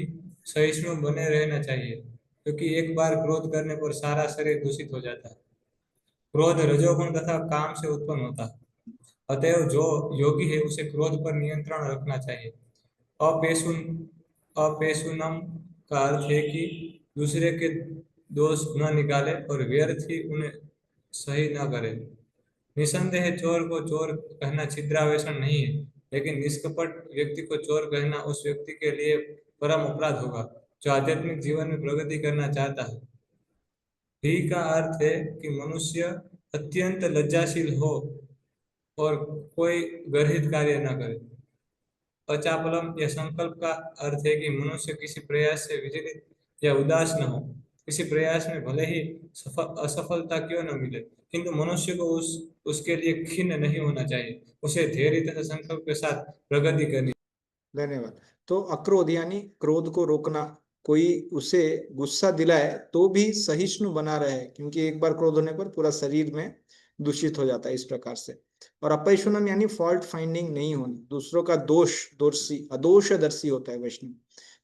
सहिष्णु बने रहना चाहिए, क्योंकि एक बार क्रोध करने पर सारा शरीर दूषित हो जाता है। क्रोध रजोगुण तथा काम से उत्पन्न होता है। अतएव जो योगी है उसे क्रोध पर नियंत्रण रखना चाहिए। अपेशुन अपेशुनम का अर्थ है कि दूसरे के दोष न निकाले और व्यर्थ ही उन्हें सही न करे। निसंदेह चोर को चोर कहना छिद्रावेशन नहीं है, लेकिन निष्कपट व्यक्ति को चोर कहना उस व्यक्ति के लिए परम अपराध होगा जो आध्यात्मिक जीवन में प्रगति करना चाहता है। ही का अर्थ है कि मनुष्य अत्यंत लज्जाशील हो और कोई गर्हित कार्य न करे। अचापलम या संकल्प का अर्थ है कि मनुष्य किसी प्रयास से विचलित या उदास न हो। किसी प्रयास में भले ही असफलता क्यों न मिले, किंतु मनुष्य को उसके लिए खिन्न नहीं होना चाहिए। उसे धैर्य तथा संकल्प के साथ प्रगति करनी।
धन्यवाद। तो अक्रोध यानी क्रोध को रोकना। कोई उसे गुस्सा दिलाए तो भी सहिष्णु बना रहे, क्योंकि एक बार क्रोध होने पर पूरा शरीर में दूषित हो जाता है, इस प्रकार से। और अपैशुनम यानी फॉल्ट फाइंडिंग नहीं होनी। दूसरों का दोषी अदोषदर्शी होता है वैष्णव,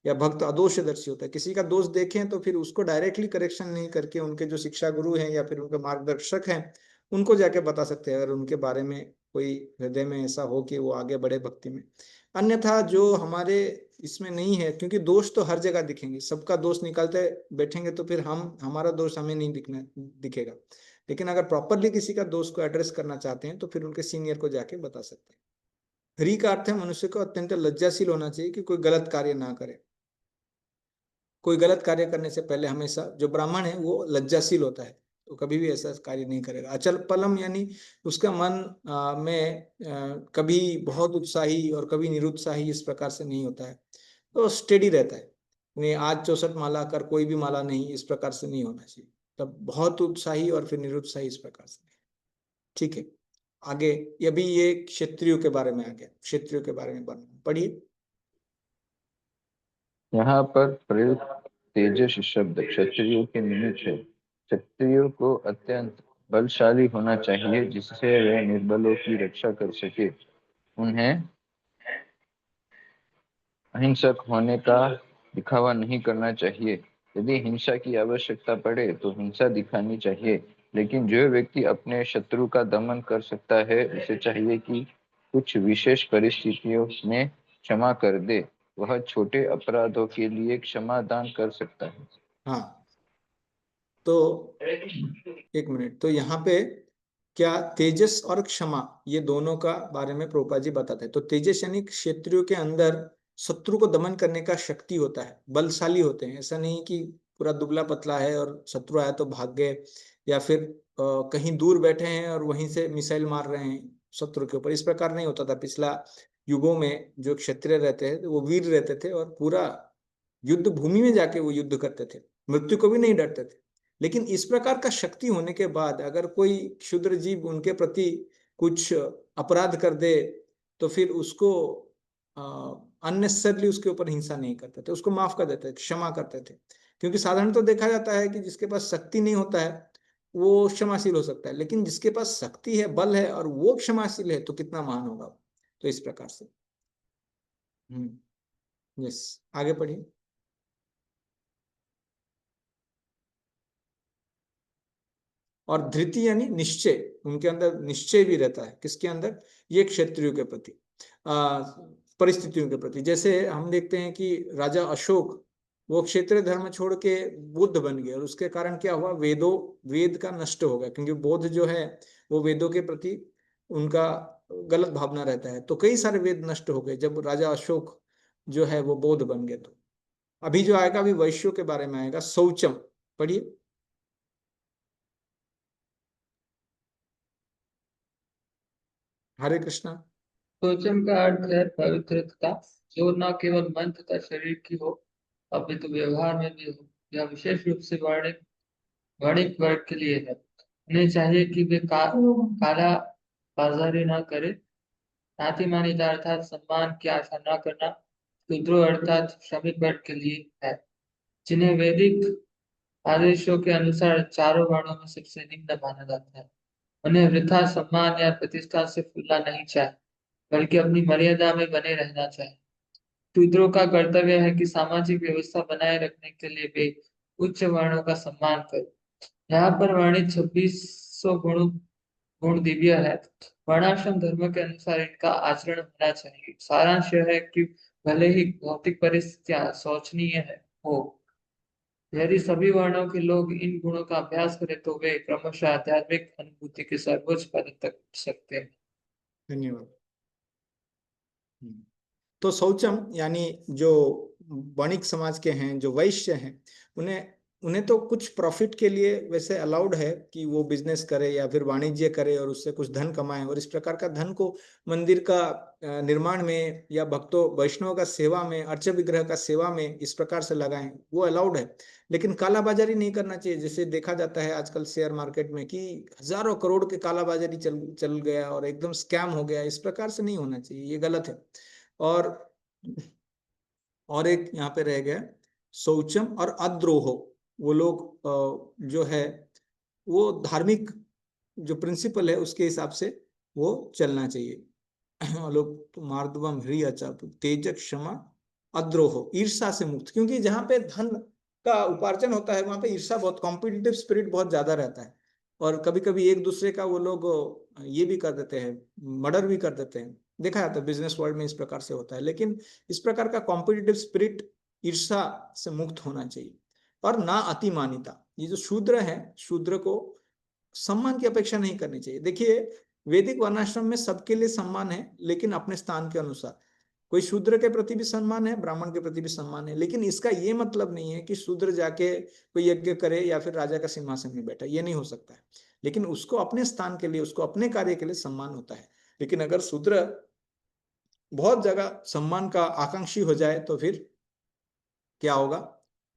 या भक्त अदोषदर्शी होता है। किसी का दोष देखें तो फिर उसको डायरेक्टली करेक्शन नहीं करके उनके जो शिक्षा गुरु हैं या फिर उनके मार्गदर्शक हैं उनको जाके बता सकते हैं, अगर उनके बारे में कोई हृदय में ऐसा हो कि वो आगे बढ़े भक्ति में। अन्यथा जो हमारे इसमें नहीं है, क्योंकि दोष तो हर जगह दिखेंगे, सबका दोष निकालते बैठेंगे तो फिर हमारा दोष हमें नहीं दिखेगा। लेकिन अगर प्रॉपरली किसी का दोष को एड्रेस करना चाहते हैं तो फिर उनके सीनियर को जाके बता सकते हैं। हरि का अर्थ है मनुष्य को अत्यंत लज्जाशील होना चाहिए कि कोई गलत कार्य ना करे। कोई गलत कार्य करने से पहले हमेशा जो ब्राह्मण है वो लज्जाशील होता है, तो कभी भी ऐसा कार्य नहीं करेगा। अचल पलम यानी उसका मन में कभी बहुत उत्साही और कभी निरुत्साही इस प्रकार से नहीं होता है, तो स्टेडी रहता है। नहीं आज 64 माला कर कोई भी माला नहीं, इस प्रकार से नहीं होना चाहिए। तब बहुत उत्साही और फिर निरुत्साही इस प्रकार से। ठीक है, आगे अभी ये क्षत्रियो के बारे में आ गया, क्षत्रियो के बारे में पढ़िए।
यहाँ पर प्रयुक्त तेजस शब्द क्षत्रियो के निमित्त है। क्षत्रियो को अत्यंत बलशाली होना चाहिए जिससे वे निर्बलों की रक्षा कर सके। उन्हें अहिंसक होने का दिखावा नहीं करना चाहिए। यदि हिंसा की आवश्यकता पड़े तो हिंसा दिखानी चाहिए, लेकिन जो व्यक्ति अपने शत्रु का दमन कर सकता है उसे चाहिए कि कुछ विशेष परिस्थितियों में क्षमा कर दे। वह छोटे अपराधों के लिए क्षमा दान कर सकता है।
हाँ, तो एक मिनट, तो यहाँ पे क्या तेजस और क्षमा ये दोनों का बारे में प्रभुपाद जी बताते हैं। तो तेजस यानी क्षत्रियों के अंदर शत्रु को दमन करने का शक्ति होता है, बलशाली होते हैं। ऐसा नहीं कि पूरा दुबला पतला है और शत्रु आया तो भाग गए, या फिर कहीं दूर बैठे हैं और वहीं से मिसाइल मार रहे हैं शत्रु के ऊपर, इस प्रकार नहीं होता था। पिछला युगों में जो क्षत्रिय रहते हैं वो वीर रहते थे और पूरा युद्ध भूमि में जाके वो युद्ध करते थे, मृत्यु को भी नहीं डरते थे। लेकिन इस प्रकार का शक्ति होने के बाद अगर कोई क्षुद्र जीव उनके प्रति कुछ अपराध कर दे तो फिर उसको अननेसेसरली उसके ऊपर हिंसा नहीं करते थे, उसको माफ कर देते थे, क्षमा करते थे। क्योंकि साधारण तो देखा जाता है कि जिसके पास शक्ति नहीं होता है वो क्षमाशील हो सकता है, लेकिन जिसके पास शक्ति है, बल है और वो क्षमाशील है तो कितना महान होगा। तो इस प्रकार से यस, आगे पढ़िए। और धृति यानी निश्चय, उनके अंदर निश्चय भी रहता है। किसके अंदर? ये क्षत्रियों के प्रति, परिस्थितियों के प्रति। जैसे हम देखते हैं कि राजा अशोक वो क्षेत्रीय धर्म छोड़ के बुद्ध बन गए और उसके कारण क्या हुआ, वेद का नष्ट हो गया, क्योंकि बौद्ध जो है वो वेदों के प्रति उनका गलत भावना रहता है। तो कई सारे वेद नष्ट हो गए जब राजा अशोक जो है वो बौद्ध बन गए। तो अभी जो आएगा, अभी वैश्यों के बारे में आएगा। शौचम पढ़िए। हरे कृष्णा।
शौचम का अर्थ है पवित्रता, जो न केवल मन तथा शरीर की हो अपितु व्यवहार में भी हो। यह विशेष रूप से वणिक वर्ग के लिए है। उन्हें चाहिए कि वे काला बाजारी न करे, नातिमानिता अर्थात सम्मान की आशा न करना शूद्रो अर्थात श्रमिक वर्ग के लिए है, जिन्हें वैदिक आदेशों के अनुसार चारों वर्णों में सबसे निम्न माना जाता है। उन्हें वृथा सम्मान या प्रतिष्ठा से फूलना नहीं चाहिए, बल्कि अपनी मर्यादा में बने रहना चाहिए। शूद्रों का कर्तव्य है कि सामाजिक व्यवस्था बनाए रखने के लिए वे उच्च वर्णों का सम्मान करें। यहाँ पर वर्णित 2600 गुण दिव्य है। वर्णाश्रम धर्म के अनुसार इनका आचरण होना चाहिए। सारांश यह है कि भले ही भौतिक परिस्थितियां शोचनीय हो, यदि सभी वर्णों के लोग इन गुणों का अभ्यास करें तो वे क्रमशः आध्यात्मिक अनुभूति के सर्वोच्च पद तक पहुंच सकते हैं।
धन्यवाद। तो शौचम यानी जो वणिक समाज के हैं, जो वैश्य हैं, उन्हें उन्हें तो कुछ प्रॉफिट के लिए वैसे अलाउड है कि वो बिजनेस करे या फिर वाणिज्य करे और उससे कुछ धन कमाए, और इस प्रकार का धन को मंदिर का निर्माण में या भक्तों वैष्णव का सेवा में, अर्च विग्रह का सेवा में इस प्रकार से लगाएं, वो अलाउड है। लेकिन कालाबाजारी नहीं करना चाहिए। जैसे देखा जाता है आजकल शेयर मार्केट में कि हजारों करोड़ के कालाबाजारी चल गया और एकदम स्कैम हो गया, इस प्रकार से नहीं होना चाहिए, ये गलत है। और एक यहाँ पे रह गया शौचम और अद्रोह। वो लोग जो है वो धार्मिक जो प्रिंसिपल है उसके हिसाब से वो चलना चाहिए। लोग मार्दवम ह्री अच्छा तेज क्षमा अद्रोह, ईर्षा से मुक्त। क्योंकि जहाँ पे धन का उपार्जन होता है वहां पे ईर्षा बहुत, कॉम्पिटिटिव स्पिरिट बहुत ज्यादा रहता है, और कभी कभी एक दूसरे का वो लोग ये भी कर देते हैं, मर्डर भी कर देते हैं। देखा जाता है बिजनेस वर्ल्ड में इस प्रकार से होता है। लेकिन इस प्रकार का कॉम्पिटिटिव स्पिरिट, ईर्ष्या से मुक्त होना चाहिए, और ना अतिमानिता। ये जो शूद्र है, शूद्र को सम्मान की अपेक्षा नहीं करनी चाहिए। देखिए, वैदिक वर्णाश्रम में सबके लिए सम्मान है, लेकिन अपने स्थान के अनुसार। कोई शूद्र के प्रति भी सम्मान है, ब्राह्मण के प्रति भी सम्मान है, लेकिन इसका ये मतलब नहीं है कि शूद्र जाके कोई यज्ञ करे या फिर राजा का सिंहासन में बैठा, ये नहीं हो सकता है। लेकिन उसको अपने स्थान के लिए, उसको अपने कार्य के लिए सम्मान होता है। लेकिन अगर शूद्र बहुत जगह सम्मान का आकांक्षी हो जाए तो फिर क्या होगा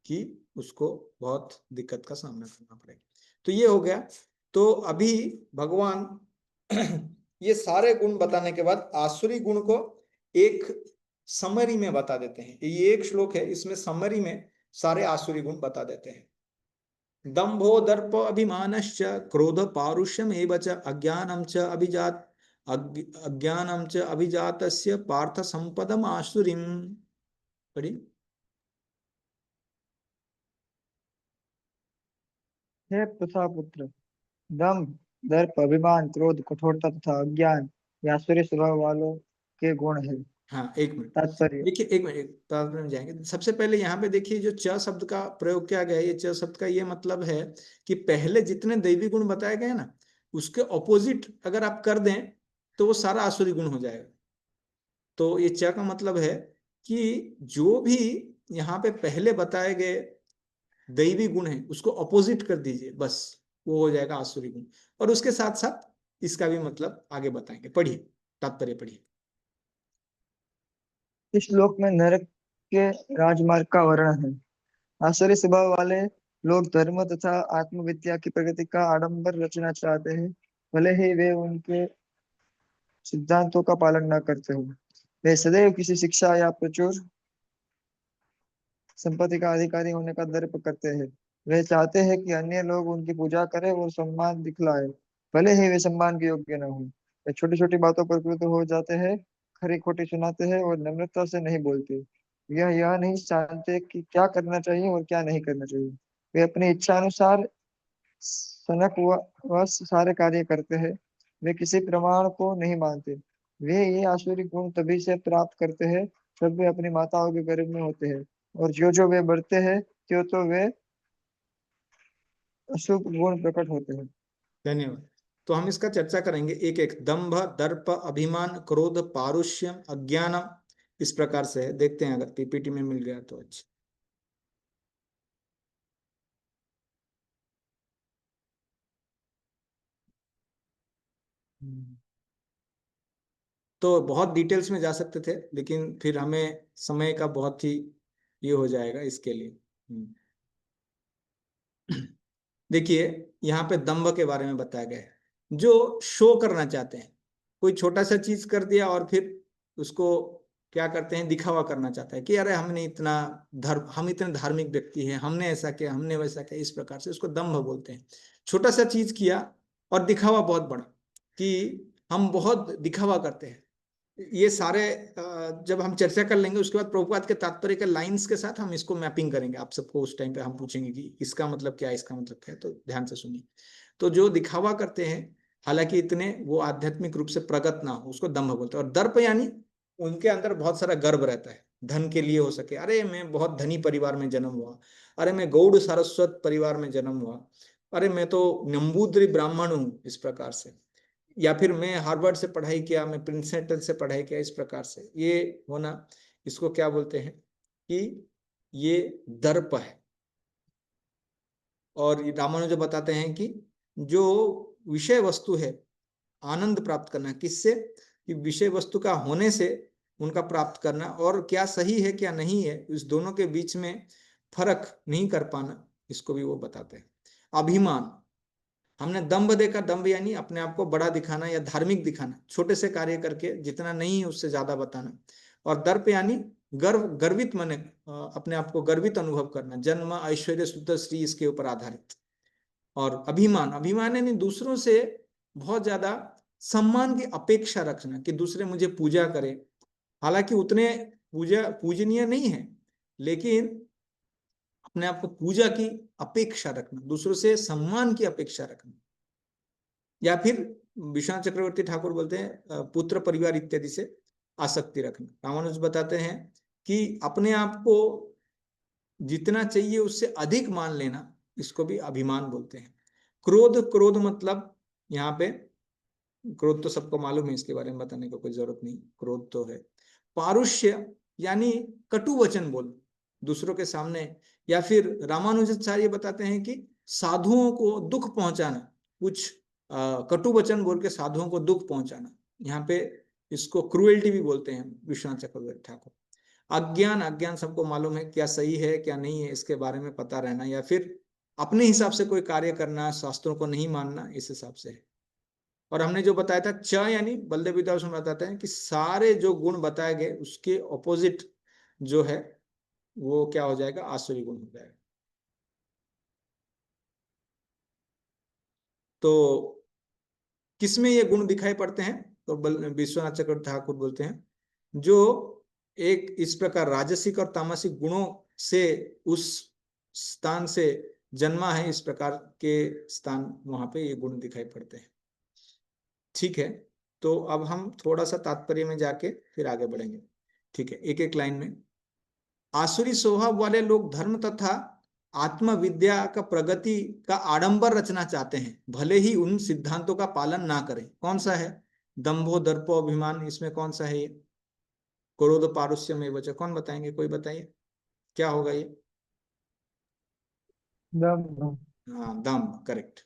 कि उसको बहुत दिक्कत का सामना करना पड़ेगा। तो ये हो गया। तो अभी भगवान ये सारे गुण बताने के बाद आसुरी गुण को एक समरी में बता देते हैं। ये एक श्लोक है, इसमें समरी में सारे आसुरी गुण बता देते हैं। दंभो दर्प अभिमानश्च क्रोध पारुष्यम एव च अज्ञानम च अभिजात अज्ञानम च अभिजातस्य पार्थ संपदम आसुरीम। पढ़ी।
हे पुत्र, दम्भ, दर्प, अभिमान, क्रोध, कठोरता तथा अज्ञान ये आसुरी स्वभाव वालों के गुण है।
हाँ, एक मिनट
तात्पर्य।
देखिए, एक मिनट तात्पर्य में जाएंगे। सबसे पहले यहाँ पे देखिए, जो च शब्द का प्रयोग किया गया है, ये च शब्द का ये मतलब है कि पहले जितने दैवी गुण बताए गए ना, उसके ऑपोजिट अगर आप कर दें तो वो सारा आसुरी गुण हो जाएगा। तो ये च का मतलब है कि जो भी यहाँ पे पहले बताए गए दैवी गुण है उसको ऑपोजिट कर दीजिए, बस वो हो जाएगा आसुरी गुण। और उसके साथ साथ इसका भी मतलब आगे बताएंगे। पढ़िए, तात्पर्य पढ़िए।
इस श्लोक में नरक के राजमार्ग का वर्णन है। आसुरी स्वभाव वाले लोग धर्म तथा आत्मविद्या की प्रगति का आडंबर रचना चाहते हैं, भले ही वे उनके सिद्धांतों का पालन न करते हो। वे सदैव किसी शिक्षा या प्रचुर संपत्ति का अधिकारी होने का दर्प करते हैं। वे चाहते हैं कि अन्य लोग उनकी पूजा करें और सम्मान दिखलाएं, भले ही वे सम्मान के योग्य न हो। वे छोटी छोटी बातों पर क्रुद्ध हो जाते हैं, खरी खोटी सुनाते हैं और नम्रता से नहीं बोलते। यह नहीं जानते कि क्या करना चाहिए और क्या नहीं करना चाहिए। वे अपनी इच्छा अनुसार सनक वश सारे कार्य करते हैं। वे किसी प्रमाण को नहीं मानते। वे ये आसुरी गुण तभी से प्राप्त करते हैं जब वे अपनी माताओं के गर्भ में होते हैं, और जो वे बढ़ते हैं त्यों तो वे अशुभ गुण प्रकट होते हैं।
धन्यवाद। तो हम इसका चर्चा करेंगे एक एक। दंभ, दर्प, अभिमान, क्रोध, पारुष्यम, अज्ञानम, इस प्रकार से है। देखते हैं, अगर पीपीटी में मिल गया तो अच्छा। तो बहुत डिटेल्स में जा सकते थे, लेकिन फिर हमें समय का बहुत ही ये हो जाएगा इसके लिए। देखिए, यहाँ पे दंभ के बारे में बताया गया है। जो शो करना चाहते हैं, कोई छोटा सा चीज कर दिया और फिर उसको क्या करते हैं, दिखावा करना चाहता है कि अरे हमने इतना धर्म, हम इतने धार्मिक व्यक्ति हैं, हमने ऐसा किया, हमने वैसा किया, इस प्रकार से उसको दंभ बोलते हैं। छोटा सा चीज किया और दिखावा बहुत बड़ा, कि हम बहुत दिखावा करते हैं। ये सारे जब हम चर्चा कर लेंगे उसके बाद प्रभुपाद के तात्पर्य के लाइंस के साथ हम इसको मैपिंग करेंगे। आप सबको उस टाइम पे हम पूछेंगे कि इसका मतलब क्या है, इसका मतलब क्या है, तो ध्यान से सुनिए। तो जो दिखावा करते हैं, हालांकि इतने वो आध्यात्मिक रूप से प्रगत ना हो, उसको दंभ बोलते हैं। और दर्प यानी उनके अंदर बहुत सारा गर्व रहता है, धन के लिए हो सके, अरे मैं बहुत धनी परिवार में जन्म हुआ, अरे मैं गौड़ सारस्वत परिवार में जन्म हुआ, अरे मैं तो नंबूद्री ब्राह्मण हूँ, इस प्रकार से। या फिर मैं हार्वर्ड से पढ़ाई किया, मैं प्रिंसटन से पढ़ाई किया, इस प्रकार से ये होना, इसको क्या बोलते हैं कि ये दर्प है। और रामानुज बताते हैं कि जो विषय वस्तु है, आनंद प्राप्त करना किससे, कि विषय वस्तु का होने से उनका प्राप्त करना, और क्या सही है क्या नहीं है, इस दोनों के बीच में फर्क नहीं कर पाना, इसको भी वो बताते हैं। अभिमान, हमने दंभ देखा, दंभ यानी अपने आप को बड़ा दिखाना या धार्मिक दिखाना, छोटे से कार्य करके जितना नहीं है उससे ज्यादा बताना। और दर्प यानी गर्व, गर्वित माने अपने आप को गर्वित अनुभव करना, जन्म, ऐश्वर्य, शुद्ध श्री, इसके ऊपर आधारित। और अभिमान, अभिमान यानी दूसरों से बहुत ज्यादा सम्मान की अपेक्षा रखना, कि दूसरे मुझे पूजा करे, हालांकि उतने पूजनीय नहीं है, लेकिन अपने आप को पूजा की अपेक्षा रखना, दूसरों से सम्मान की अपेक्षा रखना। या फिर विश्वनाथ चक्रवर्ती ठाकुर बोलते हैं पुत्र परिवार इत्यादि से आसक्ति रखना। रामानुज बताते हैं कि अपने आप को जितना चाहिए उससे अधिक मान लेना, इसको भी अभिमान बोलते हैं। क्रोध, क्रोध मतलब यहाँ पे क्रोध तो सबको मालूम है, इसके बारे में बताने को कोई जरूरत नहीं, क्रोध तो है। पारुष्य यानी कटु वचन बोल दूसरों के सामने, या फिर रामानुजाचार्य बताते हैं कि साधुओं को दुख पहुंचाना, कुछ कटु वचन बोल के साधुओं को दुख पहुंचाना, यहाँ पे इसको क्रूएल्टी भी बोलते हैं विश्वनाथ चक्रवर्ती ठाकुर। अज्ञान, अज्ञान सबको मालूम है, क्या सही है क्या नहीं है इसके बारे में पता रहना, या फिर अपने हिसाब से कोई कार्य करना, शास्त्रों को नहीं मानना, इस हिसाब से है। और हमने जो बताया था च यानी बलदेव विद्याभूषण बताते हैं कि सारे जो गुण बताए गए उसके ऑपोजिट जो है वो क्या हो जाएगा, आसुरी गुण हो जाएगा। तो किसमें ये गुण दिखाई पड़ते हैं, तो विश्वनाथ चक्रवर्ती ठाकुर बोलते हैं जो एक इस प्रकार राजसिक और तामसिक गुणों से उस स्थान से जन्मा है, इस प्रकार के स्थान वहां पे ये गुण दिखाई पड़ते हैं। ठीक है, तो अब हम थोड़ा सा तात्पर्य में जाके फिर आगे बढ़ेंगे। ठीक है, एक एक लाइन में। आसुरी स्वभाव वाले लोग धर्म तथा आत्मविद्या का प्रगति का आडंबर रचना चाहते हैं, भले ही उन सिद्धांतों का पालन ना करें। कौन सा है? दंभो दर्पो अभिमान, इसमें कौन सा है ये? क्रोध पारुष्य में बचा, कौन बताएंगे, कोई बताइए क्या होगा ये?
दम।
हाँ, दम्भ, करेक्ट।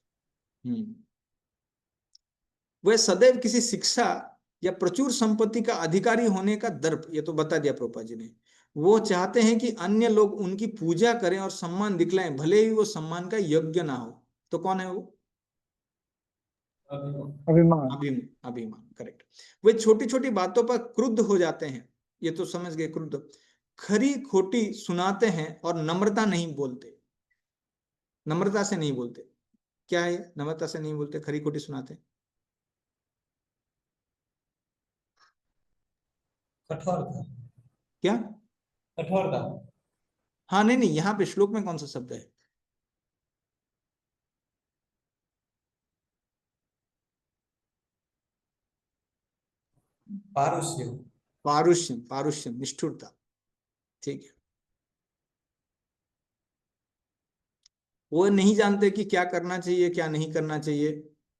वह सदैव किसी शिक्षा या प्रचुर संपत्ति का अधिकारी होने का दर्प, ये तो बता दिया प्रोपा जी ने। वो चाहते हैं कि अन्य लोग उनकी पूजा करें और सम्मान दिखलाएं, भले ही वो सम्मान का योग्य ना हो। तो कौन है वो?
अभिमान।
अभिमान, करेक्ट। वे छोटी छोटी बातों पर क्रुद्ध हो जाते हैं, ये तो समझ गए, क्रुद्ध। खरी खोटी सुनाते हैं और नम्रता नहीं बोलते, नम्रता से नहीं बोलते। क्या है नम्रता से नहीं बोलते, खरी खोटी सुनाते?
कठोरता।
क्या?
कठोरता।
हाँ, नहीं नहीं, यहाँ पे श्लोक में कौन सा शब्द है?
पारुष्य।
पारुष्यम, पारुष्यम, निष्ठुरता। ठीक है, वो नहीं जानते कि क्या करना चाहिए क्या नहीं करना चाहिए,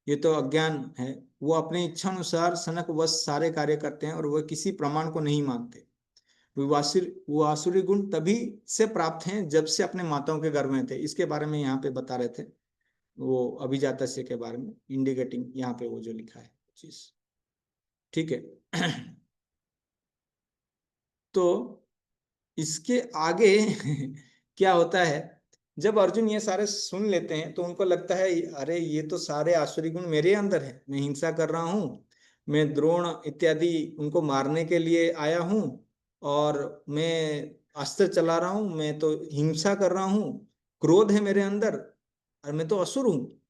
ये तो अज्ञान है। वो अपने इच्छा अनुसार सनक वश सारे कार्य करते हैं और वह किसी प्रमाण को नहीं मानते। वो आसुरी गुण तभी से प्राप्त हैं जब से अपने माताओं के गर्भ में थे, इसके बारे में यहाँ पे बता रहे थे, वो अभिजातस्य के बारे में इंडिकेटिंग यहाँ पे वो जो लिखा है चीज। ठीक है तो इसके आगे क्या होता है, जब अर्जुन ये सारे सुन लेते हैं तो उनको लगता है अरे ये तो सारे आसुरी गुण मेरे अंदर है, मैं हिंसा कर रहा हूँ, मैं द्रोण इत्यादि उनको मारने के लिए आया हूँ, और मैं अस्त्र चला रहा हूँ, मैं तो हिंसा कर रहा हूँ, क्रोध है मेरे अंदर, और मैं तो असुर हूँ।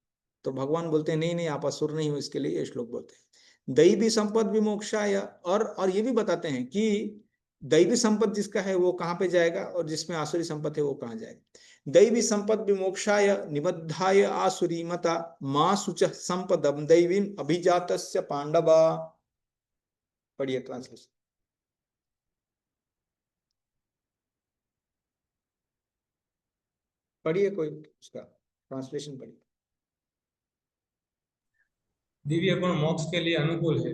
तो भगवान बोलते हैं नहीं नहीं, आप असुर नहीं हो, इसके लिए ये श्लोक बोलते हैं दैवी संपद विमोक्षाय। और ये भी बताते हैं कि दैवी संपद जिसका है वो कहाँ पे जाएगा, और जिसमें आसुरी संपद है वो कहाँ जाएगा। दैवी संपद विमोक्षाय निबद्धाय आसुरी मता मां शुच संपदम दैवीम अभिजातस्य पांडवा। पढ़िए ट्रांसलेशन, पढ़िए कोई उसका ट्रांसलेशन पढ़िए।
दिव्य गुण मोक्ष के लिए अनुकूल है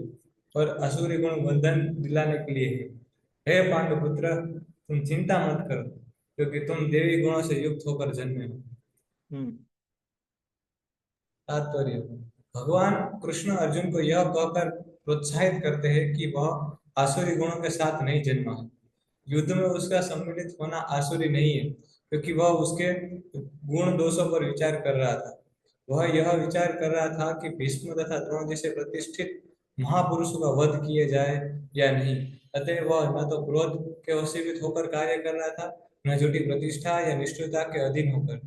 और असुरी गुण बंधन दिलाने के लिए है। हे पांडुपुत्र, तुम चिंता मत करो, क्योंकि तुम देवी गुणों से युक्त होकर जन्मे हो। तात्पर्य: भगवान कृष्ण अर्जुन को यह कहकर प्रोत्साहित करते हैं कि वह आसुरी गुणों के साथ नहीं जन्मा है। युद्ध में उसका सम्मिलित होना आसुरी नहीं है, क्योंकि वह उसके गुण दोषों पर विचार कर रहा था। वह यह विचार कर रहा था कि भीष्म तथा द्रोण जैसे प्रतिष्ठित महापुरुषों का वध किए जाए या नहीं। अतः वह न तो क्रोध के वशीभूत होकर कार्य कर रहा था, न झूठी प्रतिष्ठा या निष्ठुरता के अधीन होकर।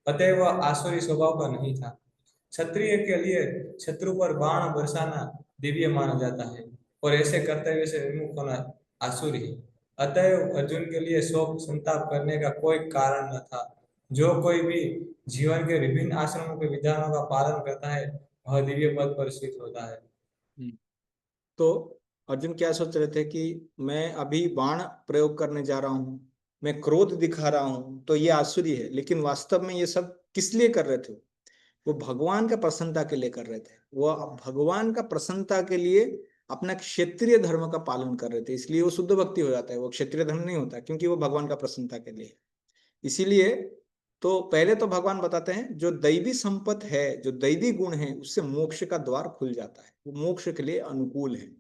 अतः वह आसुरी स्वभाव का नहीं था। क्षत्रिय के लिए शत्रु पर बाण बरसाना दिव्य माना जाता है, और ऐसे कर्तव्य से विमुख होना आसुरी है। अतएव अर्जुन के लिए शोक संताप करने का कोई कारण न था। जो कोई भी जीवन के विभिन्न आश्रमों के विधानों का पालन करता है वह दिव्य पद पर स्थित होता है।
तो अर्जुन क्या सोच रहे थे कि मैं अभी बाण प्रयोग करने जा रहा हूं, मैं क्रोध दिखा रहा हूं, तो ये आसुरी है, लेकिन वास्तव में ये सब किस लिए कर रहे थे? वो भगवान का प्रसन्नता के लिए कर रहे थे। वो भगवान का प्रसन्नता के लिए अपना क्षत्रिय धर्म का पालन कर रहे थे, इसलिए वो शुद्ध भक्ति हो जाता है। वो क्षत्रिय धर्म नहीं होता, क्योंकि वो भगवान का प्रसन्नता के लिए। इसीलिए तो पहले तो भगवान बताते हैं जो दैवी संपत्ति है, जो दैवी गुण है, उससे मोक्ष का द्वार खुल जाता है, वो मोक्ष के लिए अनुकूल है।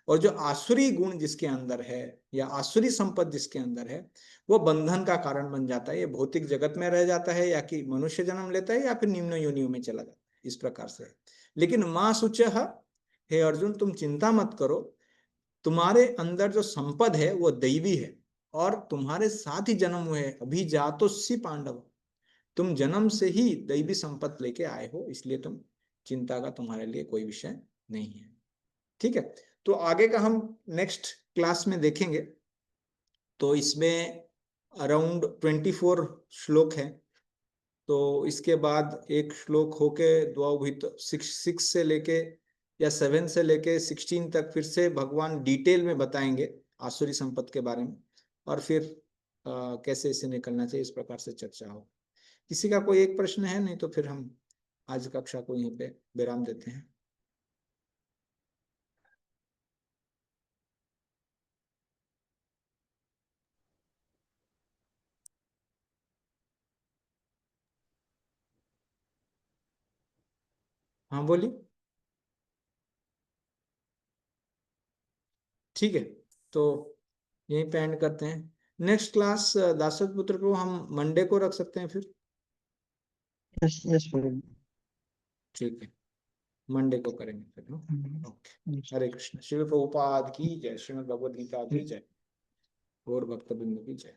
और जो आसुरी गुण जिसके अंदर है या आसुरी संपत्ति जिसके अंदर है, वो बंधन का कारण बन जाता है। ये भौतिक जगत में रह जाता है, या कि मनुष्य जन्म लेता है, या फिर निम्न योनियों में चला जाता है, इस प्रकार से। लेकिन मां शुचः, हे अर्जुन तुम चिंता मत करो, तुम्हारे अंदर जो संपद है वो दैवी है, और तुम्हारे साथ ही जन्म हुए हैं। अभी जातोसी पांडव, तुम जन्म से ही दैवी संपत्ति लेके आए हो, इसलिए तुम चिंता का तुम्हारे लिए कोई विषय नहीं है। ठीक है, तो आगे का हम नेक्स्ट क्लास में देखेंगे। तो इसमें अराउंड 24 श्लोक है। तो इसके बाद एक श्लोक होके द्वाभीत 6 से लेके या 7 से लेके 16 तक फिर से भगवान डिटेल में बताएंगे आसुरी संपत्ति के बारे में, और फिर कैसे इसे निकलना चाहिए, इस प्रकार से चर्चा हो। किसी का कोई एक प्रश्न है? नहीं तो फिर हम आज कक्षा को यहीं पे विराम देते हैं। हाँ बोलिए। ठीक है, तो यहीं पे एंड करते हैं। नेक्स्ट क्लास दासवत पुत्र को हम मंडे को रख सकते हैं फिर।
यस यस प्रभु।
ठीक है, मंडे को करेंगे फिर ना। ओके, हरे कृष्ण। शिव प्रभुपाद की जय, श्रीमद् भगवद गीता की जय, और भक्तबिंदु की जय।